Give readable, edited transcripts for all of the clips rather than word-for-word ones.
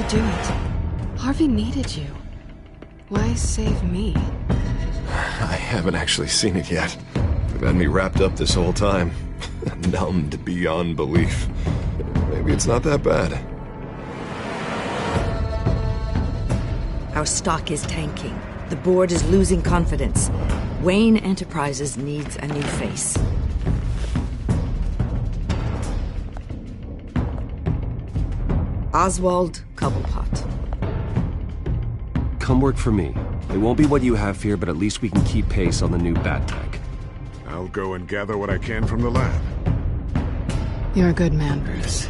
do it? Harvey needed you. Why save me? I haven't actually seen it yet. They've had me wrapped up this whole time. Numbed beyond belief. Maybe it's not that bad. Our stock is tanking. The board is losing confidence. Wayne Enterprises needs a new face. Oswald Cobblepot. Come work for me. It won't be what you have here, but at least we can keep pace on the new bat tech. I'll go and gather what I can from the lab. You're a good man, Bruce.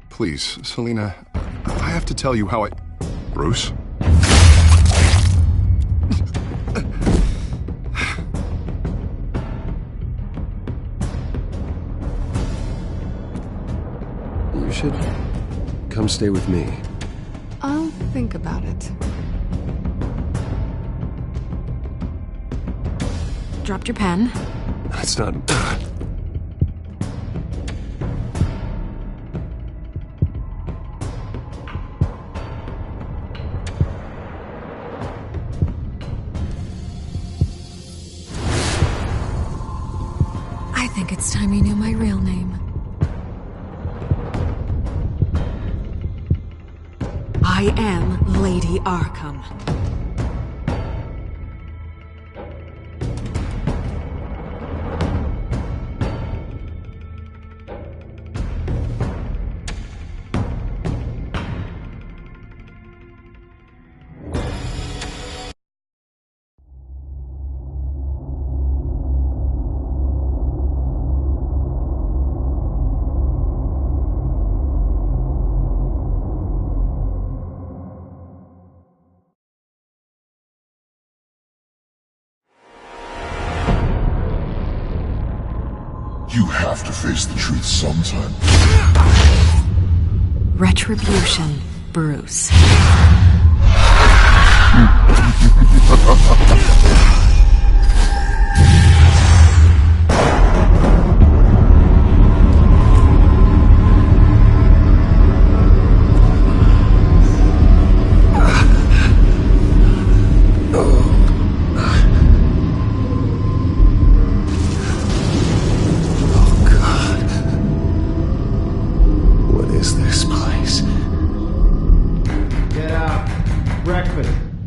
Please, Selina, I have to tell you how I... Bruce? You should come stay with me. I'll think about it. Dropped your pen. That's not... I think it's time you knew my real name. I am Lady Arkham. You have to face the truth sometime. Retribution, Bruce.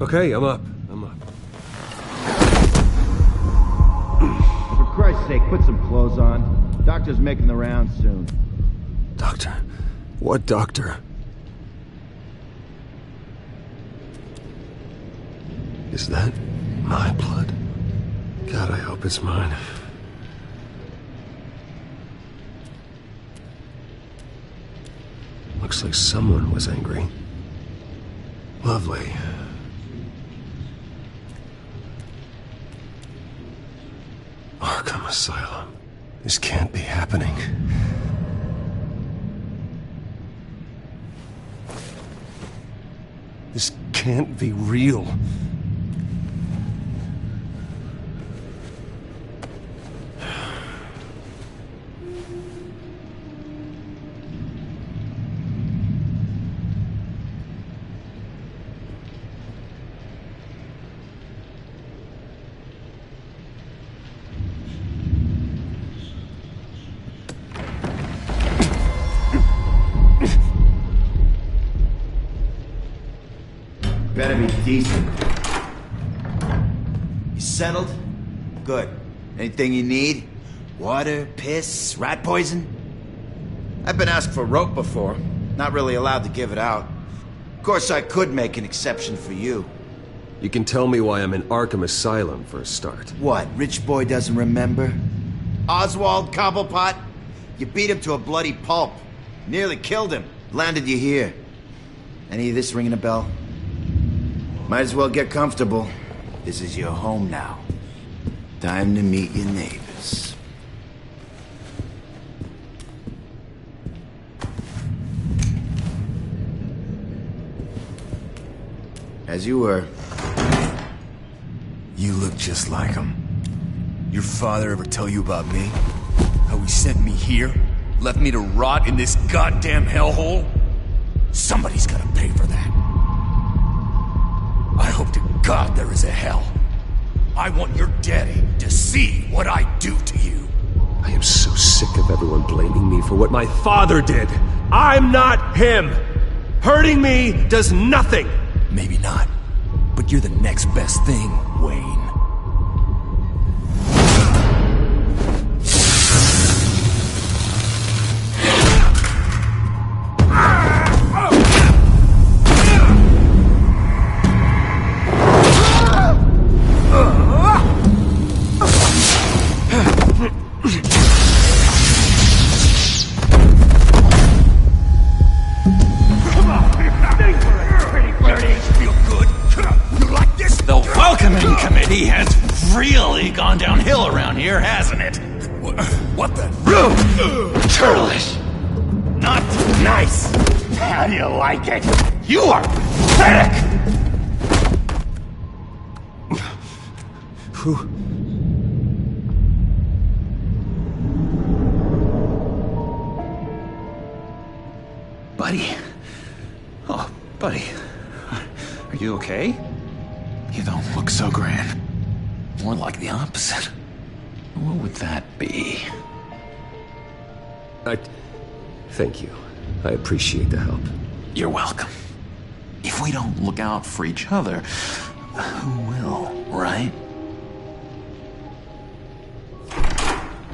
Okay, I'm up. For Christ's sake, put some clothes on. Doctor's making the rounds soon. Doctor? What doctor? Is that my blood? God, I hope it's mine. Looks like someone was angry. Lovely. Arkham Asylum. This can't be happening. This can't be real. Better be decent. You settled? Good. Anything you need? Water, piss, rat poison? I've been asked for rope before. Not really allowed to give it out. Of course, I could make an exception for you. You can tell me why I'm in Arkham Asylum for a start. What, rich boy doesn't remember? Oswald Cobblepot? You beat him to a bloody pulp. Nearly killed him. Landed you here. Any of this ringing a bell? Might as well get comfortable. This is your home now. Time to meet your neighbors. As you were. You look just like him. Your father ever tell you about me? How he sent me here? Left me to rot in this goddamn hellhole? Somebody's gotta pay for that. I hope to God there is a hell. I want your daddy to see what I do to you. I am so sick of everyone blaming me for what my father did. I'm not him. Hurting me does nothing. Maybe not, but you're the next best thing, Wayne. He has really gone downhill around here, hasn't it? What the? Churlish! Not nice! How do you like it? You are pathetic! Buddy. Oh, buddy. Are you okay? You don't look so grand. More like the opposite. What would that be? Thank you. I appreciate the help. You're welcome. If we don't look out for each other, who will, right?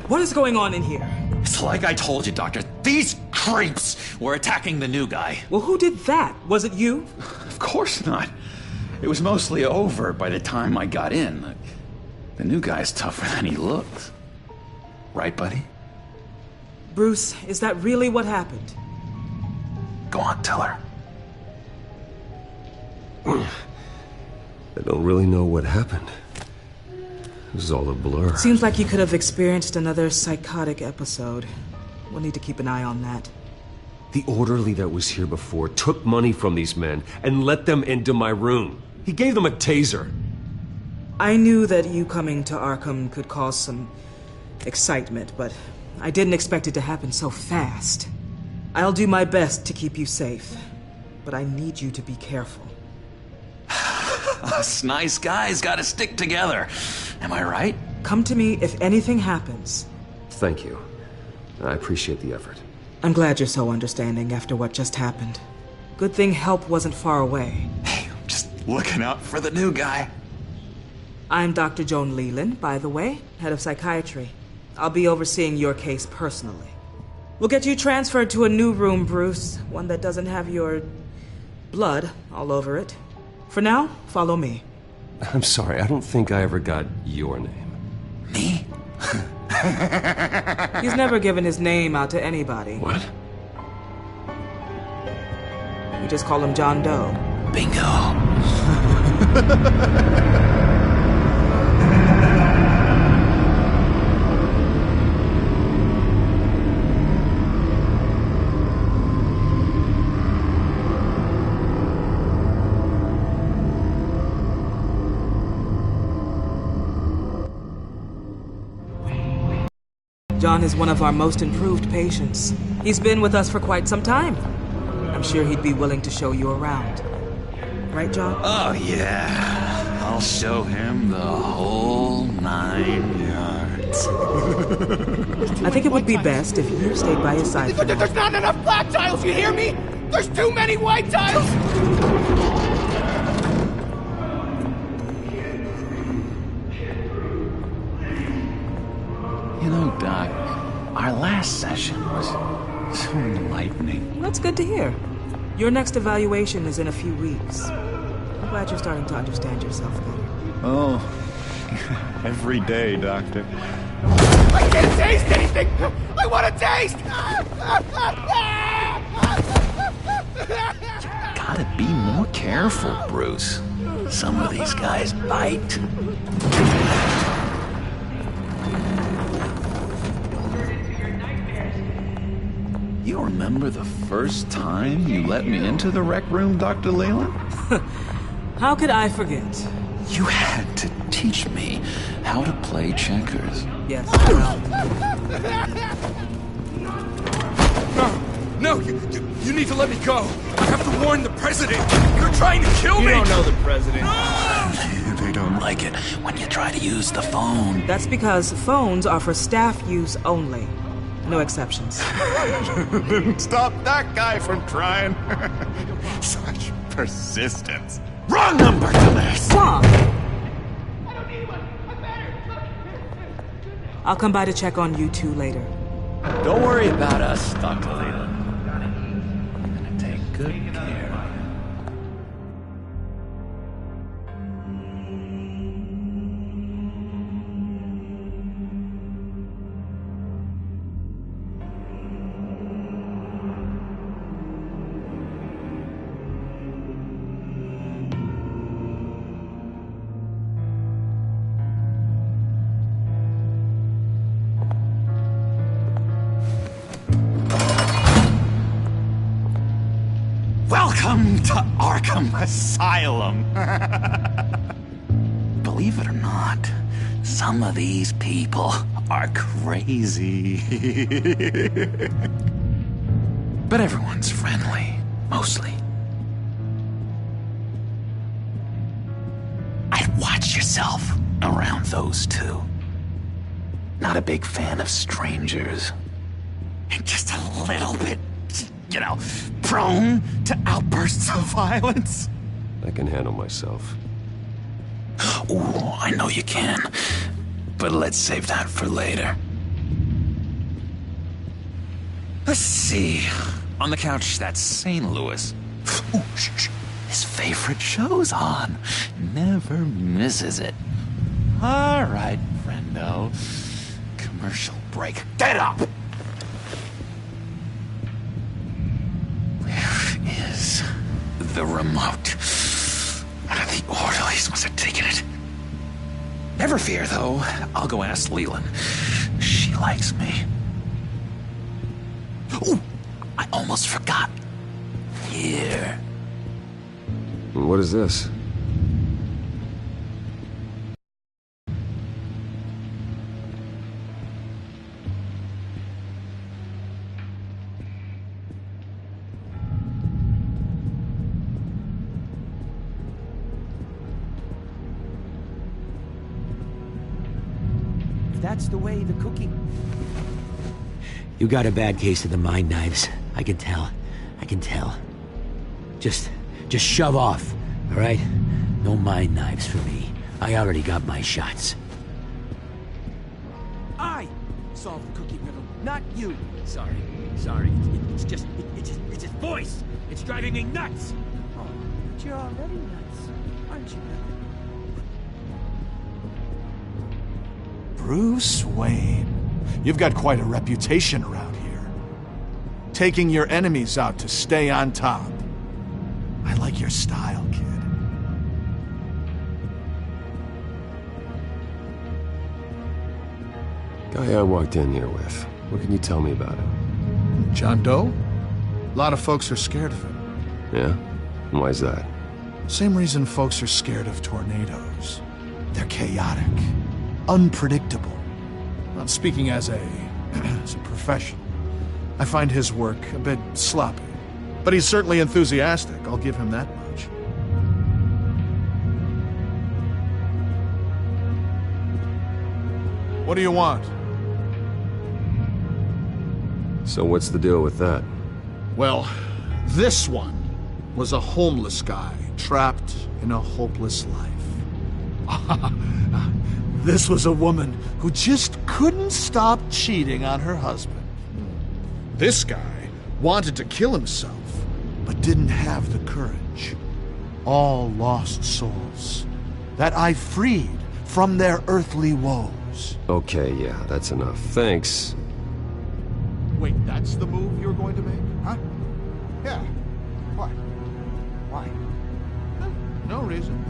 What is going on in here? It's like I told you, Doctor. These creeps were attacking the new guy. Well, who did that? Was it you? Of course not. It was mostly over by the time I got in. The new guy's tougher than he looked. Right, buddy? Bruce, is that really what happened? Go on, tell her. I don't really know what happened. It was all a blur. Seems like you could have experienced another psychotic episode. We'll need to keep an eye on that. The orderly that was here before took money from these men and let them into my room. He gave them a taser. I knew that you coming to Arkham could cause some excitement, but I didn't expect it to happen so fast. I'll do my best to keep you safe, but I need you to be careful. Us nice guys gotta stick together. Am I right? Come to me if anything happens. Thank you. I appreciate the effort. I'm glad you're so understanding after what just happened. Good thing help wasn't far away. Hey, just looking out for the new guy. I'm Dr. Joan Leland, by the way, head of psychiatry. I'll be overseeing your case personally. We'll get you transferred to a new room, Bruce. One that doesn't have your blood all over it. For now, follow me. I'm sorry, I don't think I ever got your name. Me? He's never given his name out to anybody. What? We just call him John Doe. Bingo. John is one of our most improved patients. He's been with us for quite some time. I'm sure he'd be willing to show you around. Right, John? Oh, yeah. I'll show him the whole 9 yards. I think it would be best if you stayed by his side. There's not enough black tiles, you hear me? There's too many white tiles! You know, Doc, our last session was so enlightening. That's good to hear. Your next evaluation is in a few weeks. I'm glad you're starting to understand yourself better. Oh, every day, Doctor. I can't taste anything! I want to taste! Gotta be more careful, Bruce. Some of these guys bite. You remember the first time you let me into the rec room, Dr. Leland? How could I forget? You had to teach me how to play checkers. Yes, No, you need to let me go. I have to warn the president. You're trying to kill me. You don't know the president. They don't like it when you try to use the phone. That's because phones are for staff use only. No exceptions. Didn't stop that guy from trying. Such persistence. Wrong number, dumbass. Stop! I'll come by to check on you two later. Don't worry about us, Dr. Leland. I'm gonna take good care of you. Welcome to Arkham Asylum. Believe it or not, some of these people are crazy. But everyone's friendly, mostly. I'd watch yourself around those two. Not a big fan of strangers. And just a little bit, you know, prone to outbursts of violence. I can handle myself. Ooh, I know you can. But let's save that for later. Let's see. On the couch, that's St. Louis. Ooh, shh. His favorite show's on. Never misses it. All right, friendo. Commercial break. Get up! Where is the remote? One of the orderlies must have taken it. Never fear, though. I'll go ask Leland. She likes me. Ooh, I almost forgot. Here. What is this? That's the way the cookie... You got a bad case of the mind knives. I can tell. I can tell. Just shove off, all right? No mind knives for me. I already got my shots. I solved the cookie riddle, not you. Sorry. It's just his voice. It's driving me nuts. Oh, but you're already nuts, aren't you? Bruce Wayne. You've got quite a reputation around here. Taking your enemies out to stay on top. I like your style, kid. Guy I walked in here with. What can you tell me about him? John Doe? A lot of folks are scared of him. Yeah? And why is that? Same reason folks are scared of tornadoes. They're chaotic, unpredictable. Well, speaking as a professional, I find his work a bit sloppy. But he's certainly enthusiastic, I'll give him that much. What do you want? So what's the deal with that? Well, this one was a homeless guy trapped in a hopeless life. This was a woman who just couldn't stop cheating on her husband. This guy wanted to kill himself, but didn't have the courage. All lost souls that I freed from their earthly woes. Okay, yeah, that's enough. Thanks. Wait, that's the move you're going to make? Huh? Yeah. Why? Why? No reason.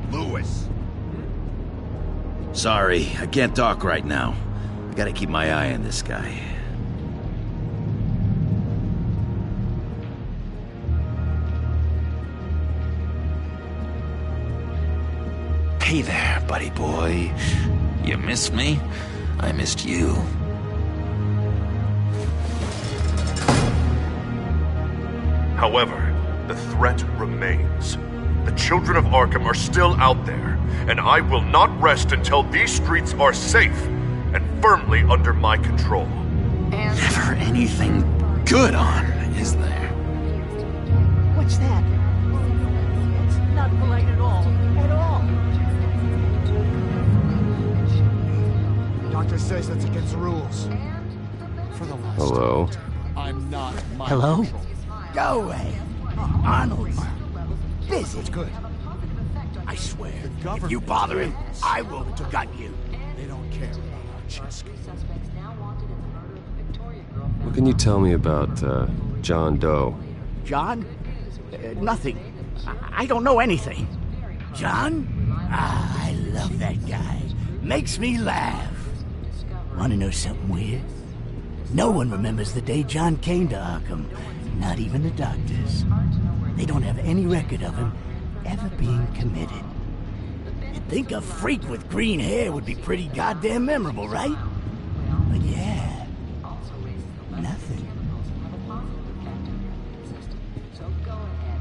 Lewis. Sorry, I can't talk right now. I gotta keep my eye on this guy. Hey there, buddy boy. You missed me? I missed you. However, the threat remains. The children of Arkham are still out there, and I will not rest until these streets are safe and firmly under my control. Never anything good on, is there? What's that? It's not polite at all. At all. Doctor says that's against the rules. For the last Hello? I'm not my Hello? control. Go away. Arnold's busy. It's good. I swear, if you bother him, I will gut you. They don't care about our Chesky. What can you tell me about, John Doe? John? Nothing. I don't know anything. John? I love that guy. Makes me laugh. Want to know something weird? No one remembers the day John came to Arkham. Not even the doctors. They don't have any record of him ever being committed. You'd think a freak with green hair would be pretty goddamn memorable, right? But yeah, nothing.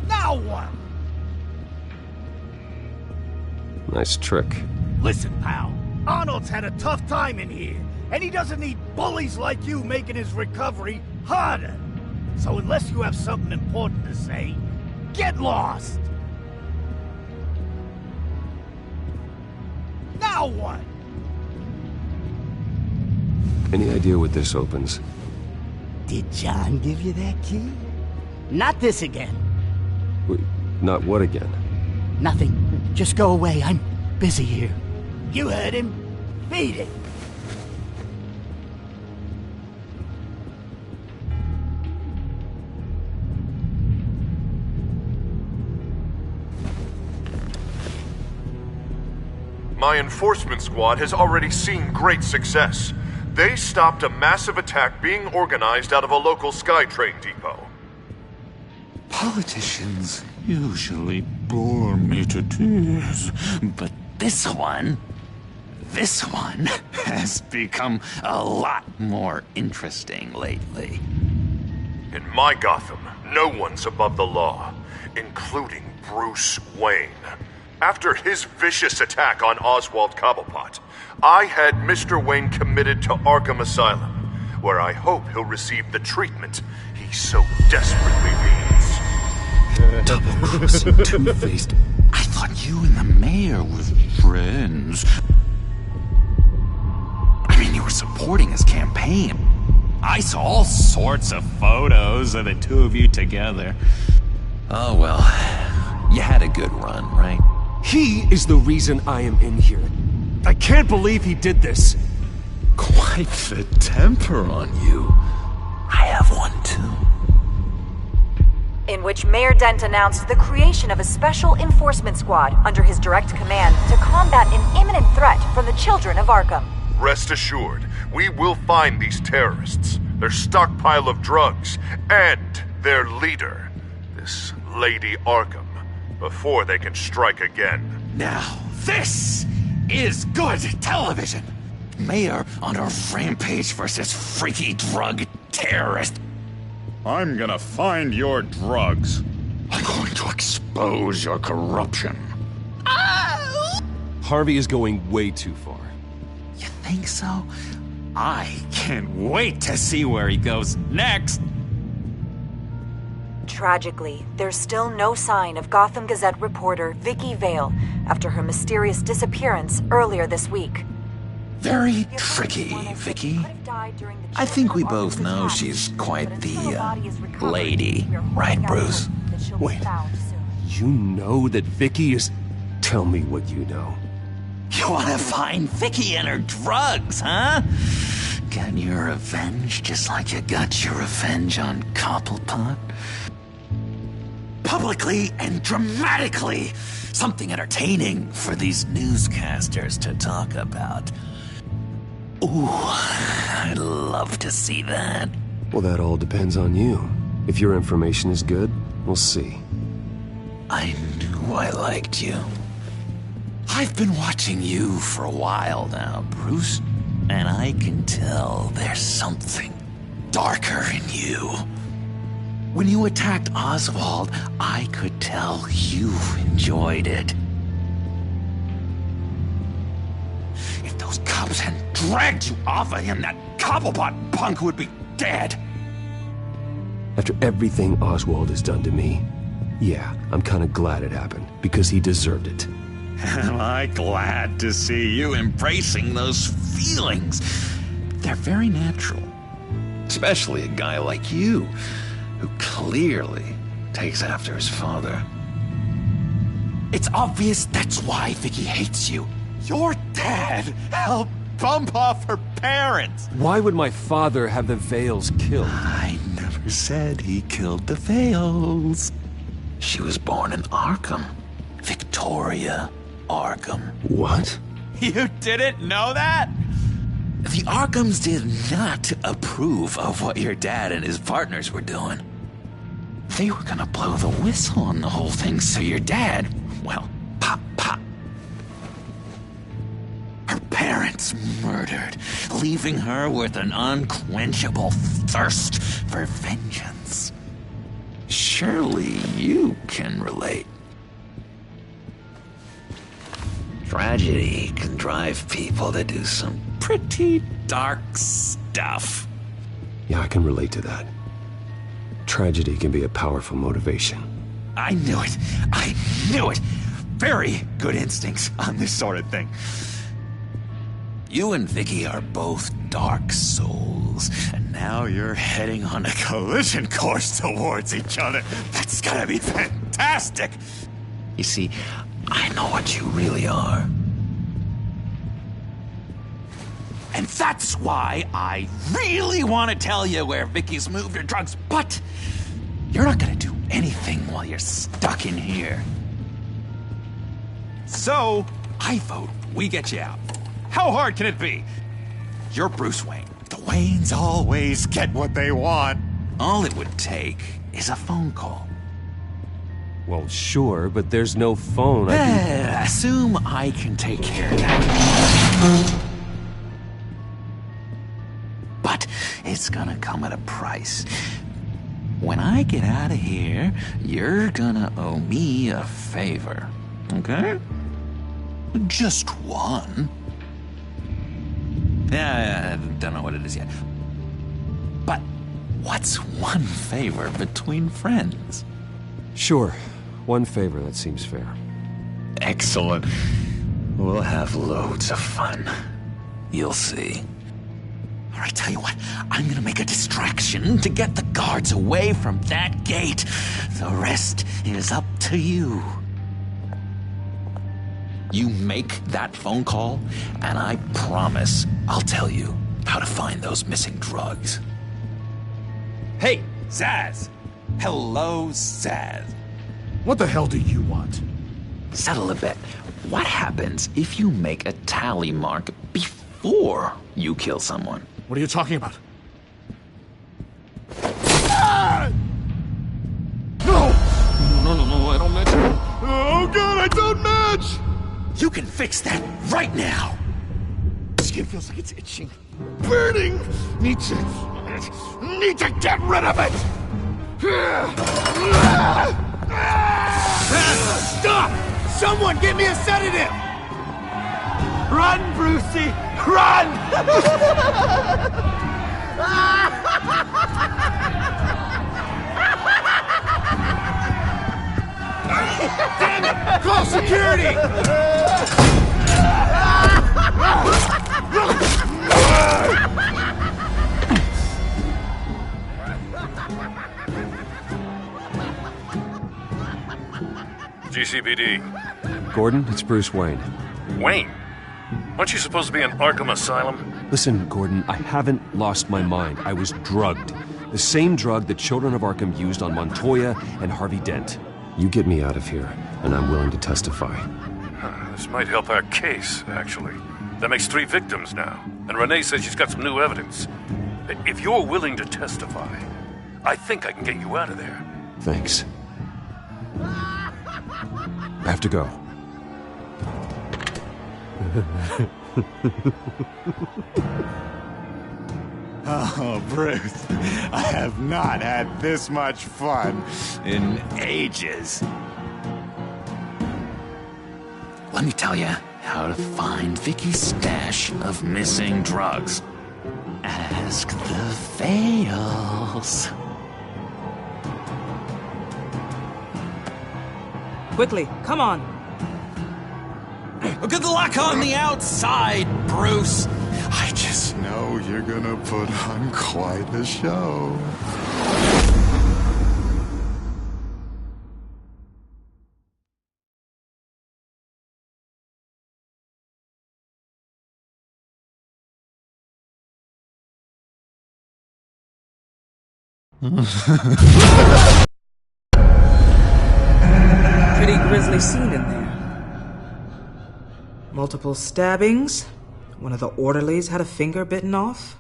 Now what? Nice trick. Listen, pal. Arnold's had a tough time in here, and he doesn't need bullies like you making his recovery harder. So unless you have something important to say, get lost! Now what? Any idea what this opens? Did John give you that key? Not this again. Wait, not what again? Nothing. Just go away. I'm busy here. You heard him. Beat it. My enforcement squad has already seen great success. They stopped a massive attack being organized out of a local SkyTrain depot. Politicians usually bore me to tears, but this one has become a lot more interesting lately. In my Gotham, no one's above the law, including Bruce Wayne. After his vicious attack on Oswald Cobblepot, I had Mr. Wayne committed to Arkham Asylum, where I hope he'll receive the treatment he so desperately needs. Double-crossing, two-faced. I thought you and the mayor were friends. I mean, you were supporting his campaign. I saw all sorts of photos of the two of you together. Oh well, you had a good run, right? He is the reason I am in here. I can't believe he did this. Quite the temper on you. I have one too. In which Mayor Dent announced the creation of a special enforcement squad under his direct command to combat an imminent threat from the children of Arkham. Rest assured, we will find these terrorists, their stockpile of drugs, and their leader, this Lady Arkham, before they can strike again. Now, this is good television. Mayor on a rampage versus freaky drug terrorist. I'm gonna find your drugs. I'm going to expose your corruption. Harvey is going way too far. You think so? I can't wait to see where he goes next. Tragically, there's still no sign of Gotham Gazette reporter Vicky Vale after her mysterious disappearance earlier this week. Very tricky, Vicky. I think we both know she's quite the, lady, right, Bruce? Wait, you know that Vicky is... Tell me what you know. You want to find Vicky and her drugs, huh? Get your revenge just like you got your revenge on Cobblepot? Publicly and dramatically. Something entertaining for these newscasters to talk about. Ooh, I'd love to see that. Well, that all depends on you. If your information is good, we'll see. I knew I liked you. I've been watching you for a while now, Bruce, and I can tell there's something darker in you. When you attacked Oswald, I could tell you enjoyed it. If those cops hadn't dragged you off of him, that Cobblepot punk would be dead. After everything Oswald has done to me, yeah, I'm kind of glad it happened, because he deserved it. Am I glad to see you embracing those feelings? They're very natural. Especially a guy like you, who clearly takes after his father. It's obvious that's why Vicky hates you. Your dad helped bump off her parents. Why would my father have the Vales killed? I never said he killed the Vales. She was born in Arkham. Victoria Arkham. What? You didn't know that? The Arkhams did not approve of what your dad and his partners were doing. They were gonna blow the whistle on the whole thing, so your dad, well, pop. Her parents murdered, leaving her with an unquenchable thirst for vengeance. Surely you can relate. Tragedy can drive people to do some pretty dark stuff. Yeah, I can relate to that. Tragedy can be a powerful motivation. I knew it. I knew it. Very good instincts on this sort of thing. You and Vicky are both dark souls, and now you're heading on a collision course towards each other. That's gonna be fantastic! You see, I know what you really are. And that's why I really want to tell you where Vicky's moved her drugs, but you're not gonna do anything while you're stuck in here. So, I vote we get you out. How hard can it be? You're Bruce Wayne. The Waynes always get what they want. All it would take is a phone call. Well, sure, but there's no phone. Assume I can take care of that. But it's gonna come at a price. When I get out of here, you're gonna owe me a favor. Okay? Just one. Yeah, I don't know what it is yet. But what's one favor between friends? Sure. One favor, that seems fair. Excellent. We'll have loads of fun. You'll see. All right, tell you what. I'm gonna make a distraction to get the guards away from that gate. The rest is up to you. You make that phone call, and I promise I'll tell you how to find those missing drugs. Hey, Zaz! Hello, Zaz. What the hell do you want? Settle a bet. What happens if you make a tally mark before you kill someone? What are you talking about? No, I don't match. Oh god, I don't match! You can fix that right now. Skin feels like it's itching. Burning! Need to get rid of it! Stop! Someone get me a sedative! Run, Brucey! Run! Damn it! Call security! GCPD. Gordon, it's Bruce Wayne. Wayne? Aren't you supposed to be in Arkham Asylum? Listen, Gordon, I haven't lost my mind. I was drugged. The same drug the children of Arkham used on Montoya and Harvey Dent. You get me out of here, and I'm willing to testify. This might help our case, actually. That makes 3 victims now, and Renee says she's got some new evidence. If you're willing to testify, I think I can get you out of there. Thanks. I have to go. Oh, Bruce, I have not had this much fun in ages. Let me tell you how to find Vicky's stash of missing drugs. Ask the Fails. Quickly, come on. Good luck on the outside, Bruce. I just know you're gonna put on quite a show. Pretty grisly scene in there. Multiple stabbings. One of the orderlies had a finger bitten off.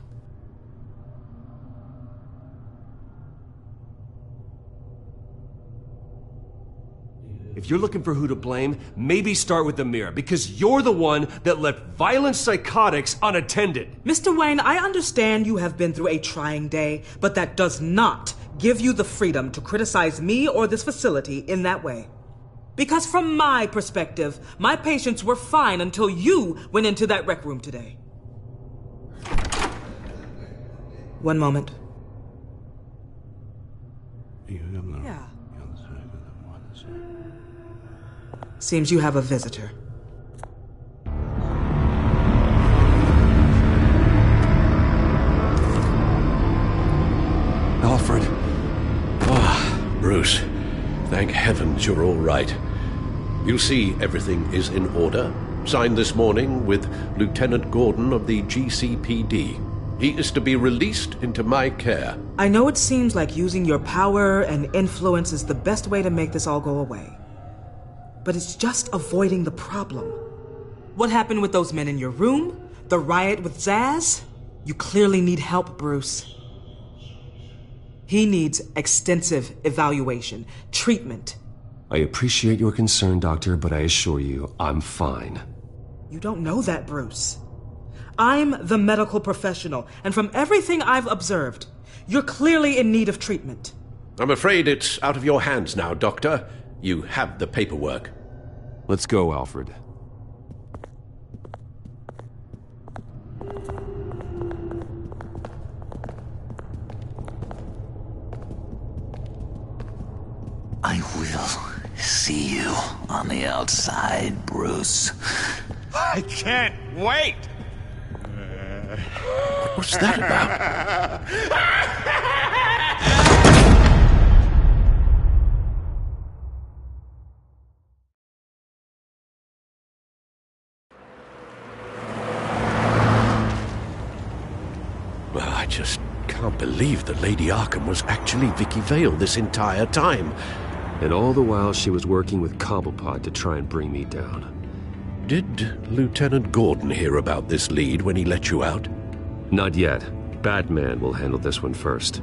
If you're looking for who to blame, maybe start with the mirror, because you're the one that left violent psychotics unattended. Mr. Wayne, I understand you have been through a trying day, but that does not give you the freedom to criticize me or this facility in that way. Because from my perspective, my patients were fine until you went into that rec room today. One moment. Yeah. Seems you have a visitor. Alfred. Ah, Bruce. Thank heavens you're all right. You see, everything is in order. Signed this morning with Lieutenant Gordon of the GCPD. He is to be released into my care. I know it seems like using your power and influence is the best way to make this all go away. But it's just avoiding the problem. What happened with those men in your room? The riot with Zaz? You clearly need help, Bruce. He needs extensive evaluation, treatment. I appreciate your concern, Doctor, but I assure you, I'm fine. You don't know that, Bruce. I'm the medical professional, and from everything I've observed, you're clearly in need of treatment. I'm afraid it's out of your hands now, Doctor. You have the paperwork. Let's go, Alfred. I will see you on the outside, Bruce. I can't wait! What's that about? Well, I just can't believe that Lady Arkham was actually Vicky Vale this entire time. And all the while she was working with Cobblepot to try and bring me down. Did Lieutenant Gordon hear about this lead when he let you out? Not yet. Batman will handle this one first.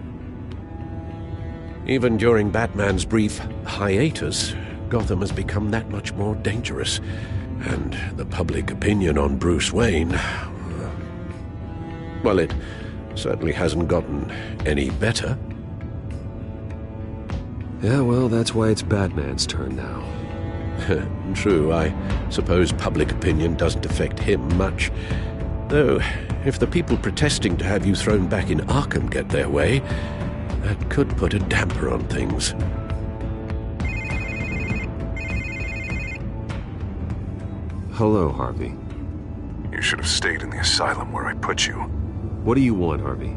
Even during Batman's brief hiatus, Gotham has become that much more dangerous. And the public opinion on Bruce Wayne... well, it certainly hasn't gotten any better. Yeah, well, that's why it's Batman's turn now. True, I suppose public opinion doesn't affect him much. Though, if the people protesting to have you thrown back in Arkham get their way, that could put a damper on things. Hello, Harvey. You should have stayed in the asylum where I put you. What do you want, Harvey?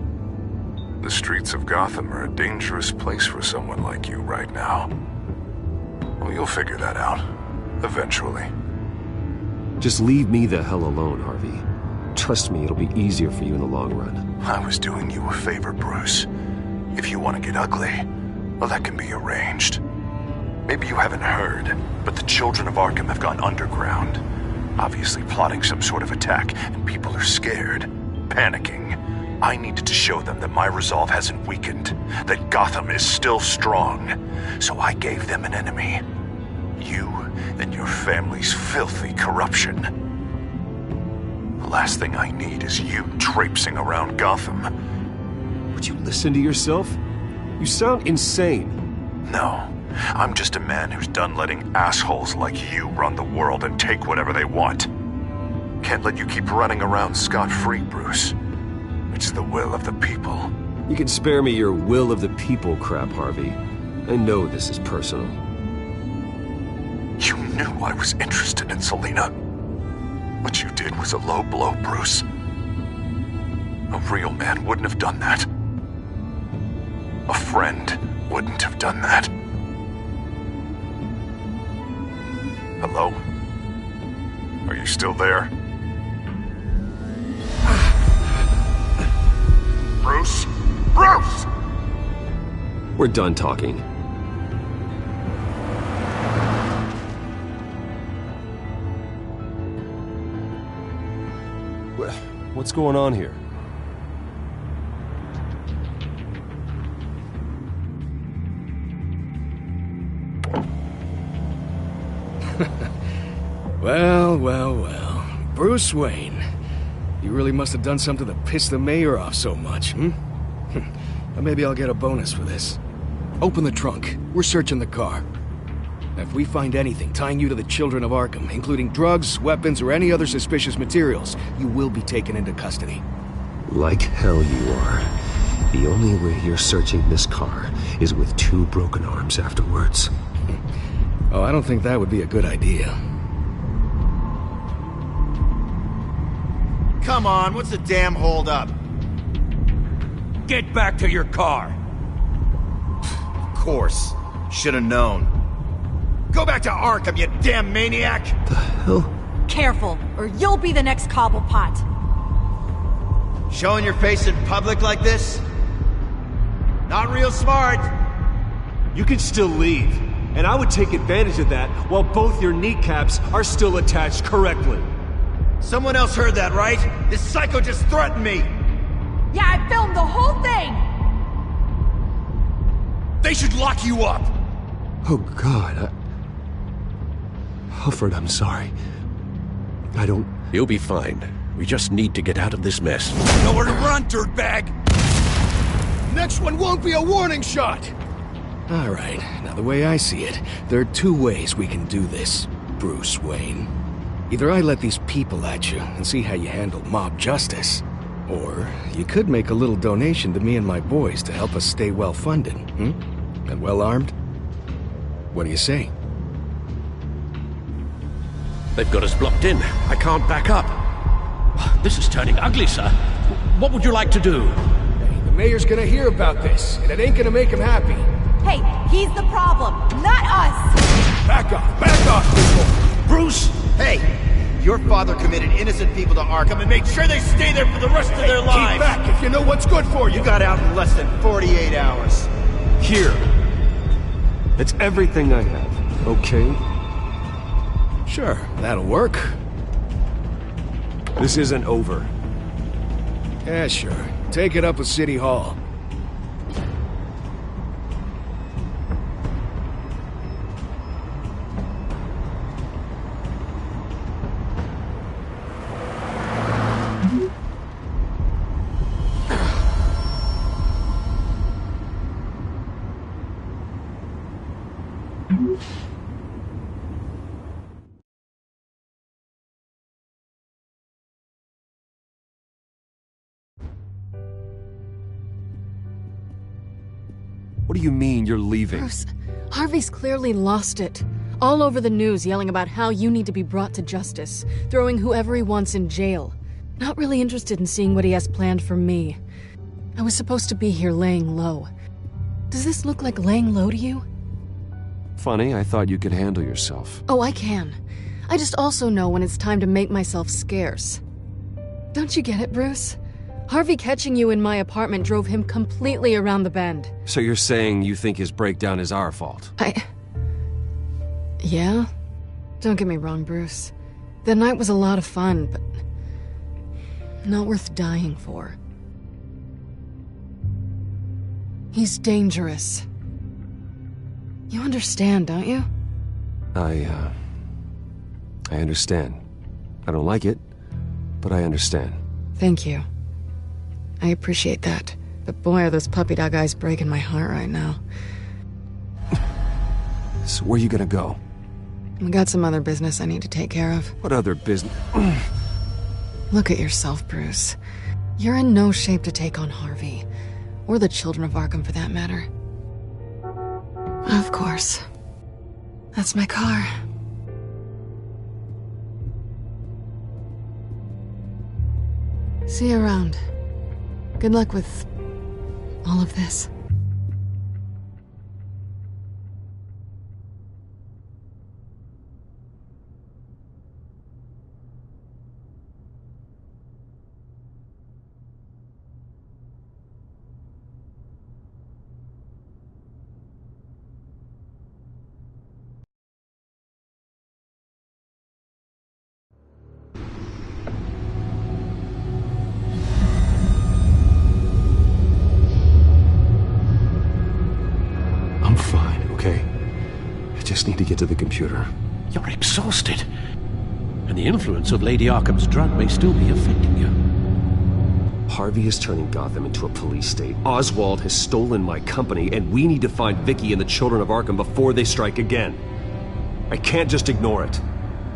The streets of Gotham are a dangerous place for someone like you right now. Well, you'll figure that out. Eventually. Just leave me the hell alone, Harvey. Trust me, it'll be easier for you in the long run. I was doing you a favor, Bruce. If you want to get ugly, well, that can be arranged. Maybe you haven't heard, but the children of Arkham have gone underground. Obviously plotting some sort of attack, and people are scared, panicking. I needed to show them that my resolve hasn't weakened, that Gotham is still strong. So I gave them an enemy. You and your family's filthy corruption. The last thing I need is you traipsing around Gotham. Would you listen to yourself? You sound insane. No, I'm just a man who's done letting assholes like you run the world and take whatever they want. Can't let you keep running around scot-free, Bruce. It's the will of the people. You can spare me your will of the people crap, Harvey. I know this is personal. You knew I was interested in Selina. What you did was a low blow, Bruce. A real man wouldn't have done that. A friend wouldn't have done that. Hello? Are you still there? Bruce? Bruce! We're done talking. What's going on here? Well. Bruce Wayne. You really must have done something to piss the mayor off so much, hmm? Well, maybe I'll get a bonus for this. Open the trunk. We're searching the car. If we find anything tying you to the Children of Arkham, including drugs, weapons, or any other suspicious materials, you will be taken into custody. Like hell you are. The only way you're searching this car is with 2 broken arms afterwards. Oh, I don't think that would be a good idea. Come on, what's the damn holdup? Get back to your car! Of course. Should've known. Go back to Arkham, you damn maniac! The hell? Careful, or you'll be the next Cobblepot. Showing your face in public like this? Not real smart. You can still leave, and I would take advantage of that while both your kneecaps are still attached correctly. Someone else heard that, right? This psycho just threatened me! Yeah, I filmed the whole thing! They should lock you up! Oh God, Alfred, I'm sorry. I don't... You'll be fine. We just need to get out of this mess. Nowhere to run, dirtbag! Next one won't be a warning shot! Alright, now the way I see it, there are 2 ways we can do this, Bruce Wayne. Either I let these people at you and see how you handle mob justice, or you could make a little donation to me and my boys to help us stay well-funded, and well-armed? What do you say? They've got us blocked in. I can't back up. This is turning ugly, sir. What would you like to do? Hey, the mayor's gonna hear about this, and it ain't gonna make him happy. Hey, he's the problem, not us! Back off, people! Bruce! Hey! Your father committed innocent people to Arkham and made sure they stay there for the rest of their lives! Keep back if you know what's good for you! You got out in less than 48 hours. Here. It's everything I have, okay? Sure, that'll work. This isn't over. Yeah, sure. Take it up with City Hall. What do you mean you're leaving? Bruce, Harvey's clearly lost it. All over the news yelling about how you need to be brought to justice, throwing whoever he wants in jail. Not really interested in seeing what he has planned for me. I was supposed to be here laying low. Does this look like laying low to you? Funny, I thought you could handle yourself. Oh, I can. I just also know when it's time to make myself scarce. Don't you get it, Bruce? Harvey catching you in my apartment drove him completely around the bend. So you're saying you think his breakdown is our fault? Yeah? Don't get me wrong, Bruce. The night was a lot of fun, but not worth dying for. He's dangerous. You understand, don't you? I understand. I don't like it, but I understand. Thank you. I appreciate that. But boy, are those puppy dog eyes breaking my heart right now. So where are you gonna go? I got some other business I need to take care of. What other business? Look at yourself, Bruce. You're in no shape to take on Harvey. Or the children of Arkham, for that matter. Of course. That's my car. See you around. Good luck with all of this. I'm fine, okay? I just need to get to the computer. You're exhausted. And the influence of Lady Arkham's drug may still be affecting you. Harvey is turning Gotham into a police state. Oswald has stolen my company, and we need to find Vicky and the children of Arkham before they strike again. I can't just ignore it.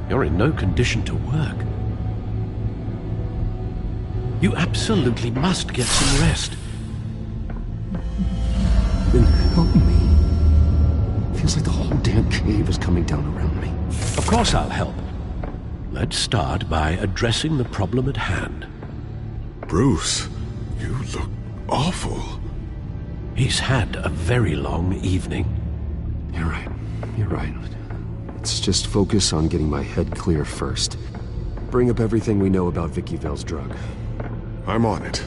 You're in no condition to work. You absolutely must get some rest. Then help me. Feels like the whole damn cave is coming down around me. Of course I'll help. Let's start by addressing the problem at hand. Bruce, you look awful. He's had a very long evening. You're right. You're right. Let's just focus on getting my head clear first. Bring up everything we know about Vicky Vale's drug. I'm on it.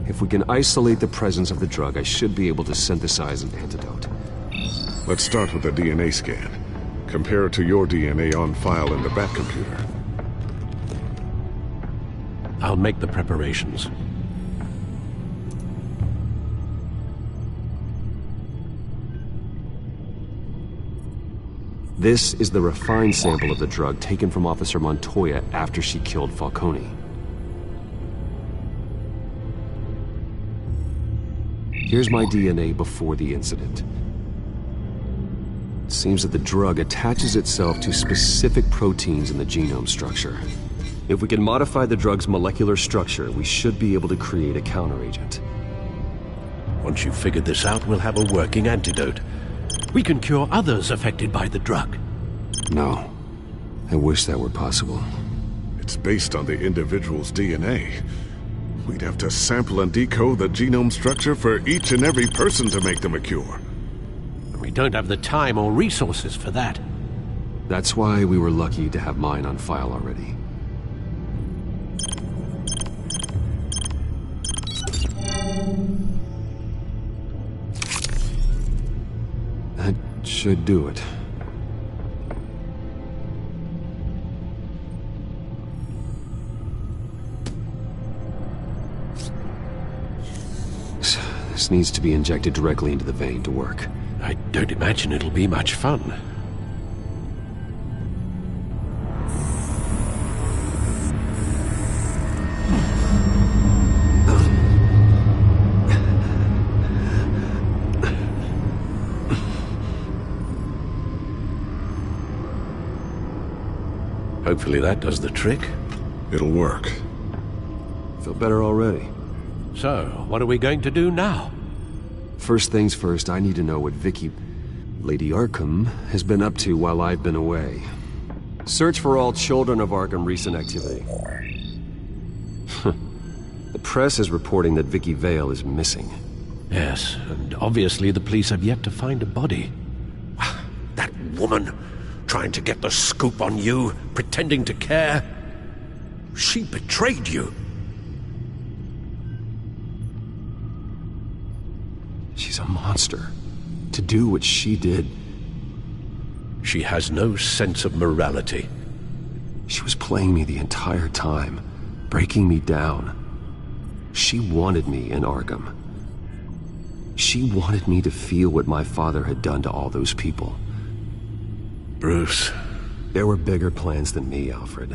If we can isolate the presence of the drug, I should be able to synthesize an antidote. Let's start with a DNA scan. Compare it to your DNA on file in the Bat computer. I'll make the preparations. This is the refined sample of the drug taken from Officer Montoya after she killed Falcone. Here's my DNA before the incident. It seems that the drug attaches itself to specific proteins in the genome structure. If we can modify the drug's molecular structure, we should be able to create a counteragent. Once you've figured this out, we'll have a working antidote. We can cure others affected by the drug. No. I wish that were possible. It's based on the individual's DNA. We'd have to sample and decode the genome structure for each and every person to make them a cure. We don't have the time or resources for that. That's why we were lucky to have mine on file already. That should do it. This needs to be injected directly into the vein to work. I don't imagine it'll be much fun. Hopefully that does the trick. It'll work. Feel better already. So, what are we going to do now? First things first, I need to know what Vicky, Lady Arkham, has been up to while I've been away. Search for all children of Arkham recent activity. The press is reporting that Vicky Vale is missing. Yes, and obviously the police have yet to find a body. That woman, trying to get the scoop on you, pretending to care. She betrayed you. She's a monster. To do what she did. She has no sense of morality. She was playing me the entire time, breaking me down. She wanted me in Arkham. She wanted me to feel what my father had done to all those people. Bruce. There were bigger plans than me, Alfred.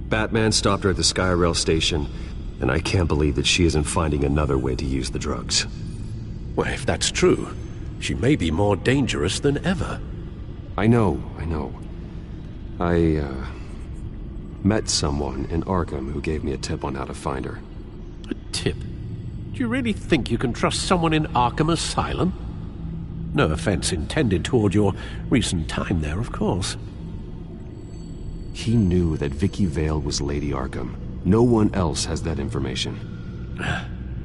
Batman stopped her at the Skyrail station, and I can't believe that she isn't finding another way to use the drugs. Well, if that's true, she may be more dangerous than ever. I know. I met someone in Arkham who gave me a tip on how to find her. A tip? Do you really think you can trust someone in Arkham Asylum? No offense intended toward your recent time there, of course. He knew that Vicky Vale was Lady Arkham. No one else has that information.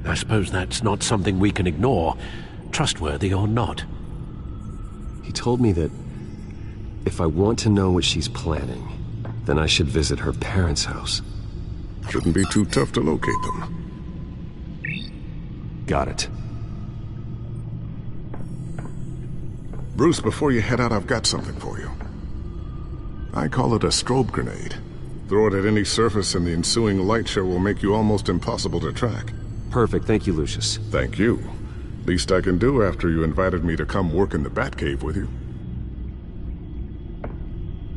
I suppose that's not something we can ignore, trustworthy or not. He told me that if I want to know what she's planning, then I should visit her parents' house. Shouldn't be too tough to locate them. Got it. Bruce, before you head out, I've got something for you. I call it a strobe grenade. Throw it at any surface and the ensuing light show will make you almost impossible to track. Perfect, thank you, Lucius. Thank you. Least I can do after you invited me to come work in the Batcave with you.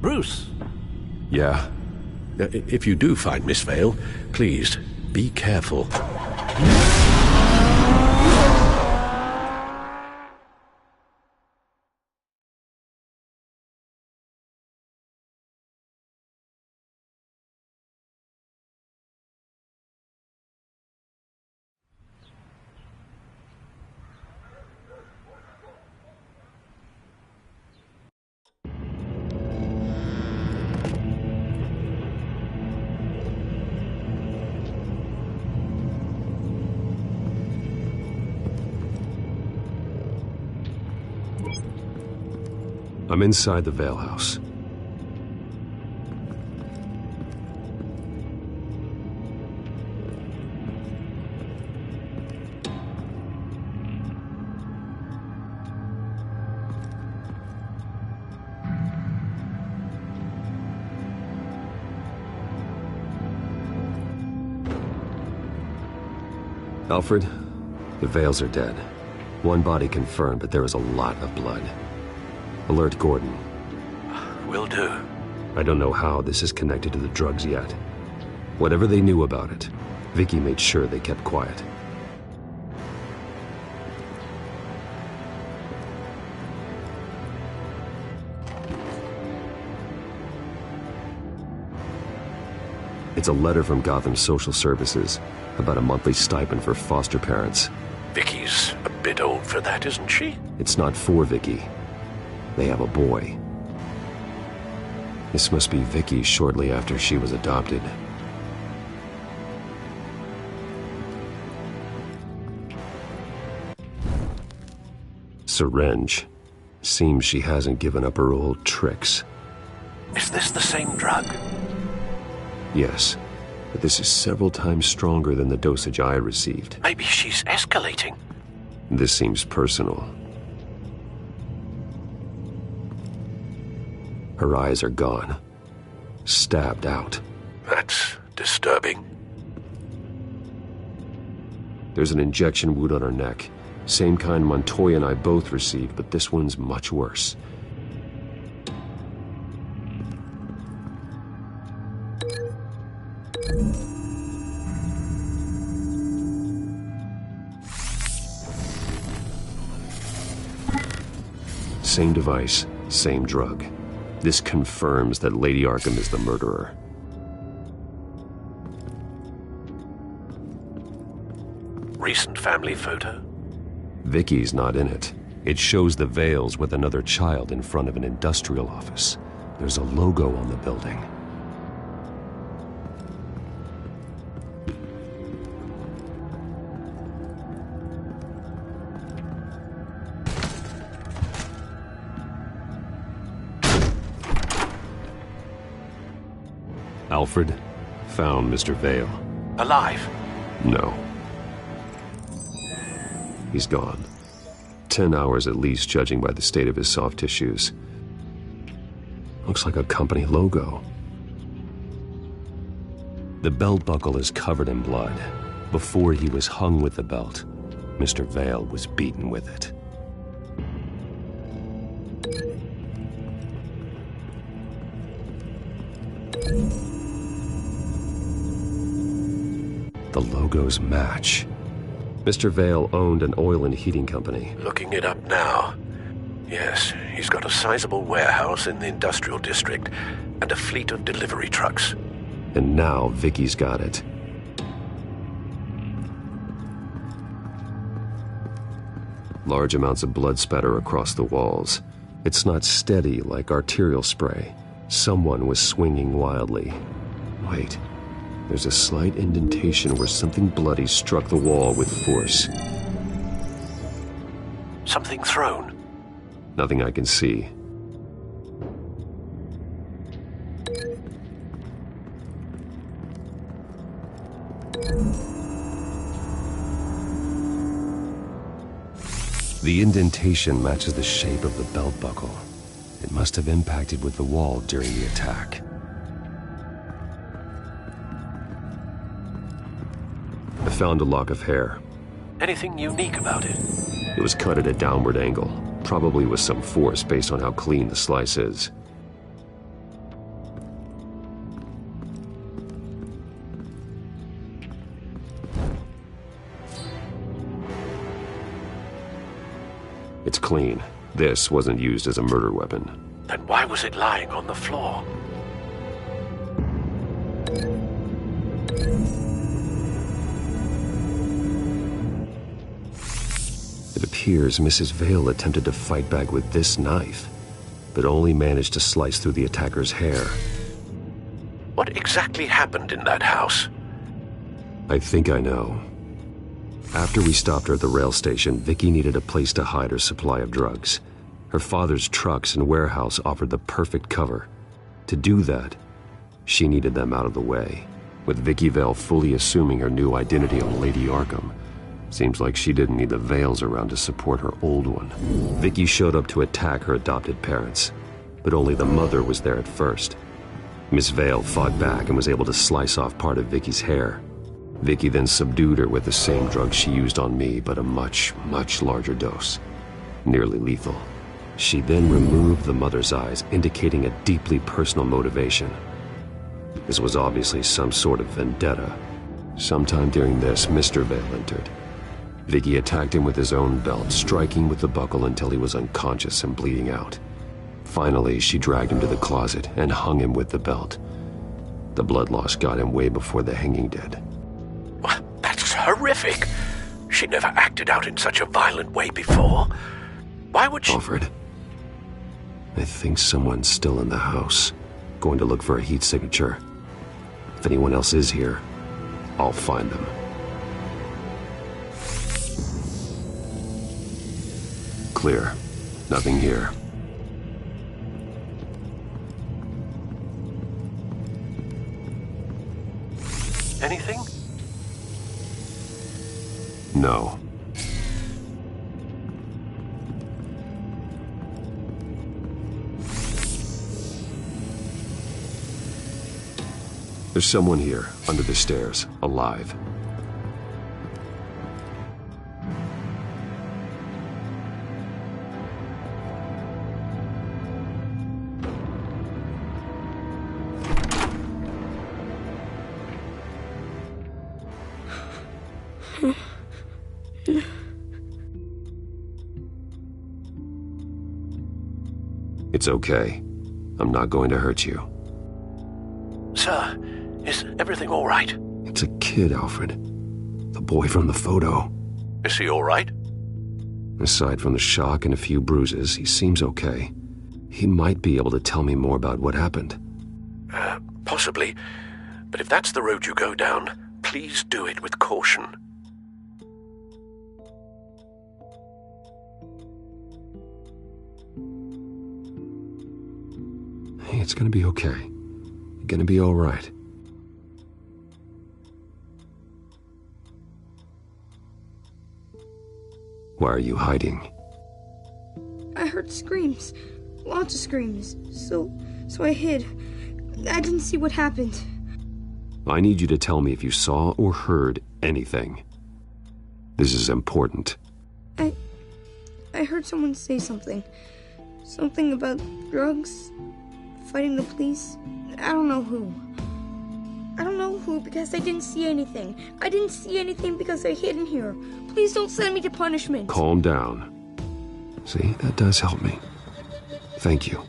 Bruce? Yeah? If you do find Miss Vale, please, be careful. I'm inside the Vale house. Alfred, the Vales are dead. One body confirmed, but there is a lot of blood. Alert Gordon. Will do. I don't know how this is connected to the drugs yet. Whatever they knew about it, Vicky made sure they kept quiet. It's a letter from Gotham Social Services about a monthly stipend for foster parents. Vicky's a bit old for that, isn't she? It's not for Vicky. They have a boy. This must be Vicky shortly after she was adopted. Syringe. Seems she hasn't given up her old tricks. Is this the same drug? Yes, but this is several times stronger than the dosage I received. Maybe she's escalating. This seems personal. Her eyes are gone. Stabbed out. That's disturbing. There's an injection wound on her neck. Same kind Montoya and I both received, but this one's much worse. Same device, same drug. This confirms that Lady Arkham is the murderer. Recent family photo? Vicky's not in it. It shows the Vales with another child in front of an industrial office. There's a logo on the building. Alfred found Mr. Vale. Alive? No. He's gone. 10 hours at least, judging by the state of his soft tissues. Looks like a company logo. The belt buckle is covered in blood. Before he was hung with the belt, Mr. Vale was beaten with it. The logos match. Mr. Vale owned an oil and heating company. Looking it up now. Yes, he's got a sizable warehouse in the industrial district and a fleet of delivery trucks. And now Vicky's got it. Large amounts of blood spatter across the walls. It's not steady like arterial spray. Someone was swinging wildly. Wait, there's a slight indentation where something bloody struck the wall with force. Something thrown. Nothing I can see. The indentation matches the shape of the belt buckle. It must have impacted with the wall during the attack. I found a lock of hair. Anything unique about it? It was cut at a downward angle, probably with some force based on how clean the slice is. It's clean. This wasn't used as a murder weapon. Then why was it lying on the floor? It appears Mrs. Vale attempted to fight back with this knife, but only managed to slice through the attacker's hair. What exactly happened in that house? I think I know. After we stopped her at the rail station, Vicky needed a place to hide her supply of drugs. Her father's trucks and warehouse offered the perfect cover. To do that, she needed them out of the way. With Vicky Vale fully assuming her new identity on Lady Arkham, seems like she didn't need the Vales around to support her old one. Vicky showed up to attack her adopted parents, but only the mother was there at first. Miss Vale fought back and was able to slice off part of Vicky's hair. Vicky then subdued her with the same drug she used on me, but a much, much larger dose. Nearly lethal. She then removed the mother's eyes, indicating a deeply personal motivation. This was obviously some sort of vendetta. Sometime during this, Mr. Vale entered. Vicky attacked him with his own belt, striking with the buckle until he was unconscious and bleeding out. Finally, she dragged him to the closet and hung him with the belt. The blood loss got him way before the hanging did. That's horrific. She never acted out in such a violent way before. Why would she... Alfred, I think someone's still in the house. Going to look for a heat signature. If anyone else is here, I'll find them. Clear. Nothing here. Anything? No. There's someone here, under the stairs, alive. It's okay. I'm not going to hurt you. Sir, is everything all right? It's a kid, Alfred. The boy from the photo. Is he all right? Aside from the shock and a few bruises, he seems okay. He might be able to tell me more about what happened. Possibly. But if that's the road you go down, please do it with caution. Hey, it's gonna be okay. You're gonna be all right. Why are you hiding? I heard screams. Lots of screams. So I hid. I didn't see what happened. I need you to tell me if you saw or heard anything. This is important. I heard someone say something. Something about drugs, fighting the police. I don't know who. I don't know clue because I didn't see anything. I didn't see anything because I hid in here. Please don't send me to punishment. Calm down. See, that does help me. Thank you.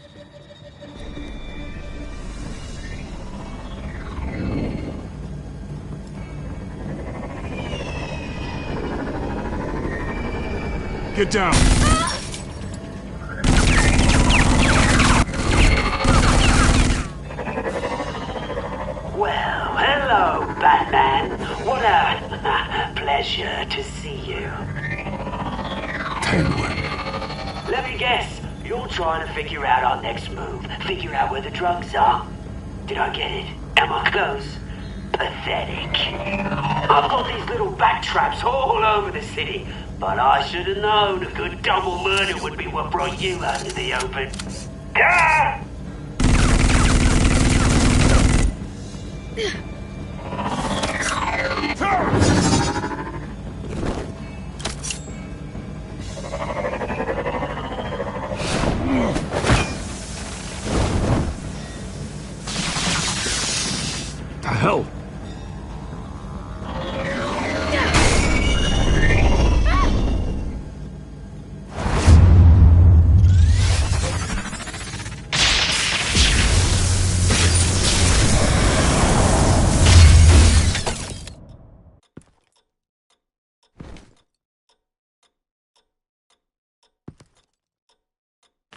Get down! Well, hello, Batman. What a pleasure to see you. Penguin. Let me guess, you're trying to figure out our next move. Figure out where the drugs are. Did I get it? Am I close? Pathetic. I've got these little bat traps all over the city, but I should have known a good double murder would be what brought you out into the open. Ah! The hell?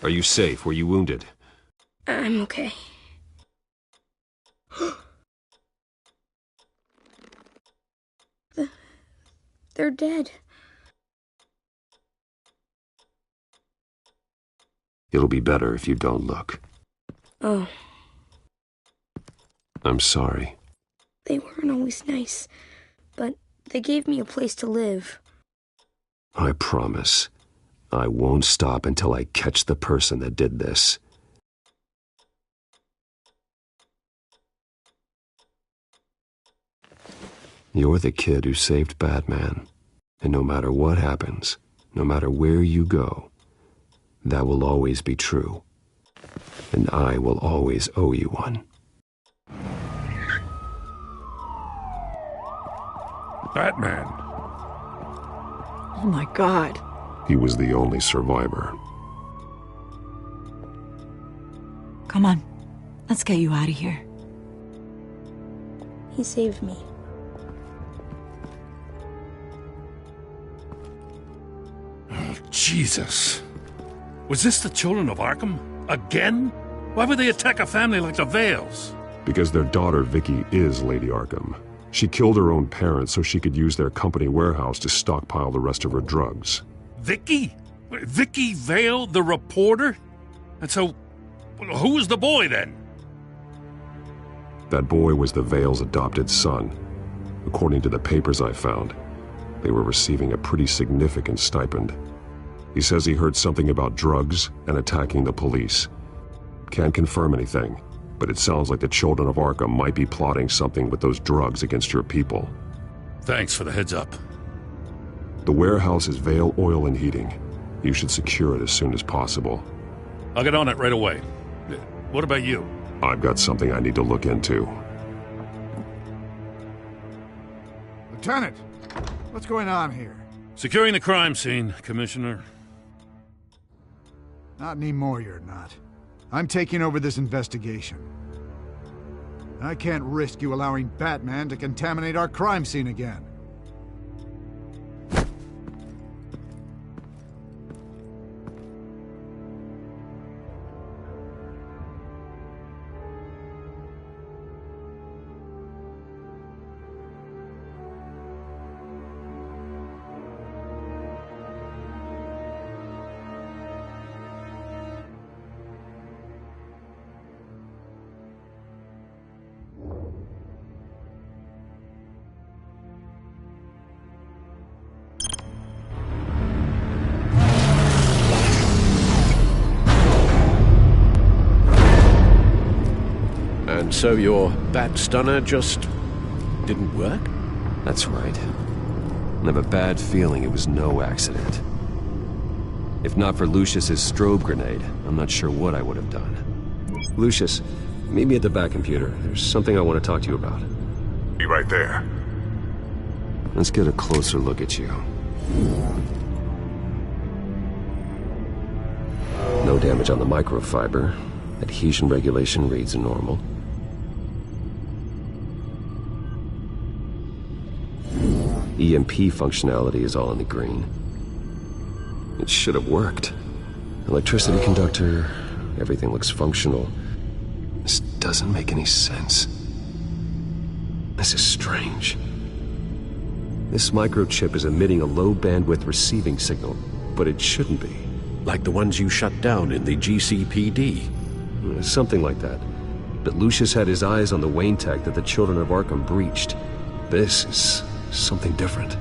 Are you safe? Were you wounded? I'm okay. They're dead. It'll be better if you don't look. Oh, I'm sorry. they weren't always nice, but they gave me a place to live. I promise. I won't stop until I catch the person that did this. You're the kid who saved Batman. And no matter what happens, no matter where you go, that will always be true. And I will always owe you one. Batman. Oh my God. He was the only survivor. Come on. Let's get you out of here. He saved me. Oh, Jesus. Was this the children of Arkham? Again? Why would they attack a family like the Vales? Because their daughter, Vicky, is Lady Arkham. She killed her own parents so she could use their company warehouse to stockpile the rest of her drugs. Vicky? Vicky Vale, the reporter? And so, who was the boy then? That boy was the Vale's adopted son. According to the papers I found, they were receiving a pretty significant stipend. He says he heard something about drugs and attacking the police. Can't confirm anything, but it sounds like the children of Arkham might be plotting something with those drugs against your people. Thanks for the heads up. The warehouse is Vale Oil and Heating. You should secure it as soon as possible. I'll get on it right away. What about you? I've got something I need to look into. Lieutenant, what's going on here? Securing the crime scene, Commissioner. Not anymore, you're not. I'm taking over this investigation. I can't risk you allowing Batman to contaminate our crime scene again. And so your bat stunner just didn't work? That's right. I have a bad feeling it was no accident. If not for Lucius's strobe grenade, I'm not sure what I would have done. Lucius, meet me at the back computer. There's something I want to talk to you about. Be right there. Let's get a closer look at you. No damage on the microfiber. Adhesion regulation reads normal. EMP functionality is all in the green. It should have worked. Electricity conductor, everything looks functional. This doesn't make any sense. This is strange. This microchip is emitting a low-bandwidth receiving signal, but it shouldn't be. Like the ones you shut down in the GCPD. Something like that. But Lucius had his eyes on the Wayne tech that the Children of Arkham breached. This is something different.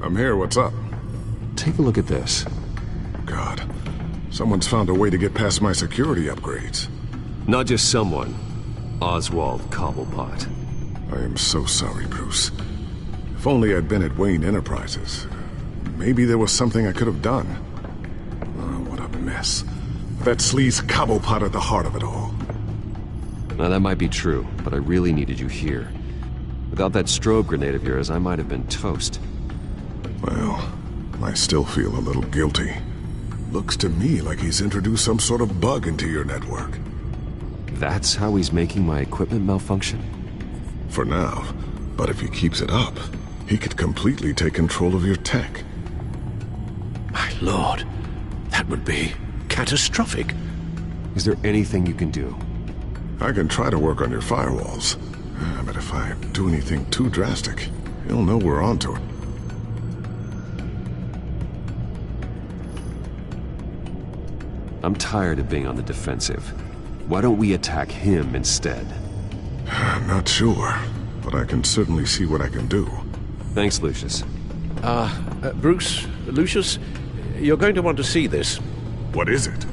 I'm here, what's up? Take a look at this. God, someone's found a way to get past my security upgrades. Not just someone. Oswald Cobblepot. I am so sorry, Bruce. If only I'd been at Wayne Enterprises. Maybe there was something I could have done. Oh, what a mess. That sleaze Cobblepot at the heart of it all. Now that might be true, but I really needed you here. Without that strobe grenade of yours, I might have been toast. Well, I still feel a little guilty. Looks to me like he's introduced some sort of bug into your network. That's how he's making my equipment malfunction? For now. But if he keeps it up, he could completely take control of your tech. My lord, that would be catastrophic. Is there anything you can do? I can try to work on your firewalls. But if I do anything too drastic, he'll know we're onto it. I'm tired of being on the defensive. Why don't we attack him instead? I'm not sure, but I can certainly see what I can do. Thanks, Lucius. Bruce, Lucius, you're going to want to see this. What is it?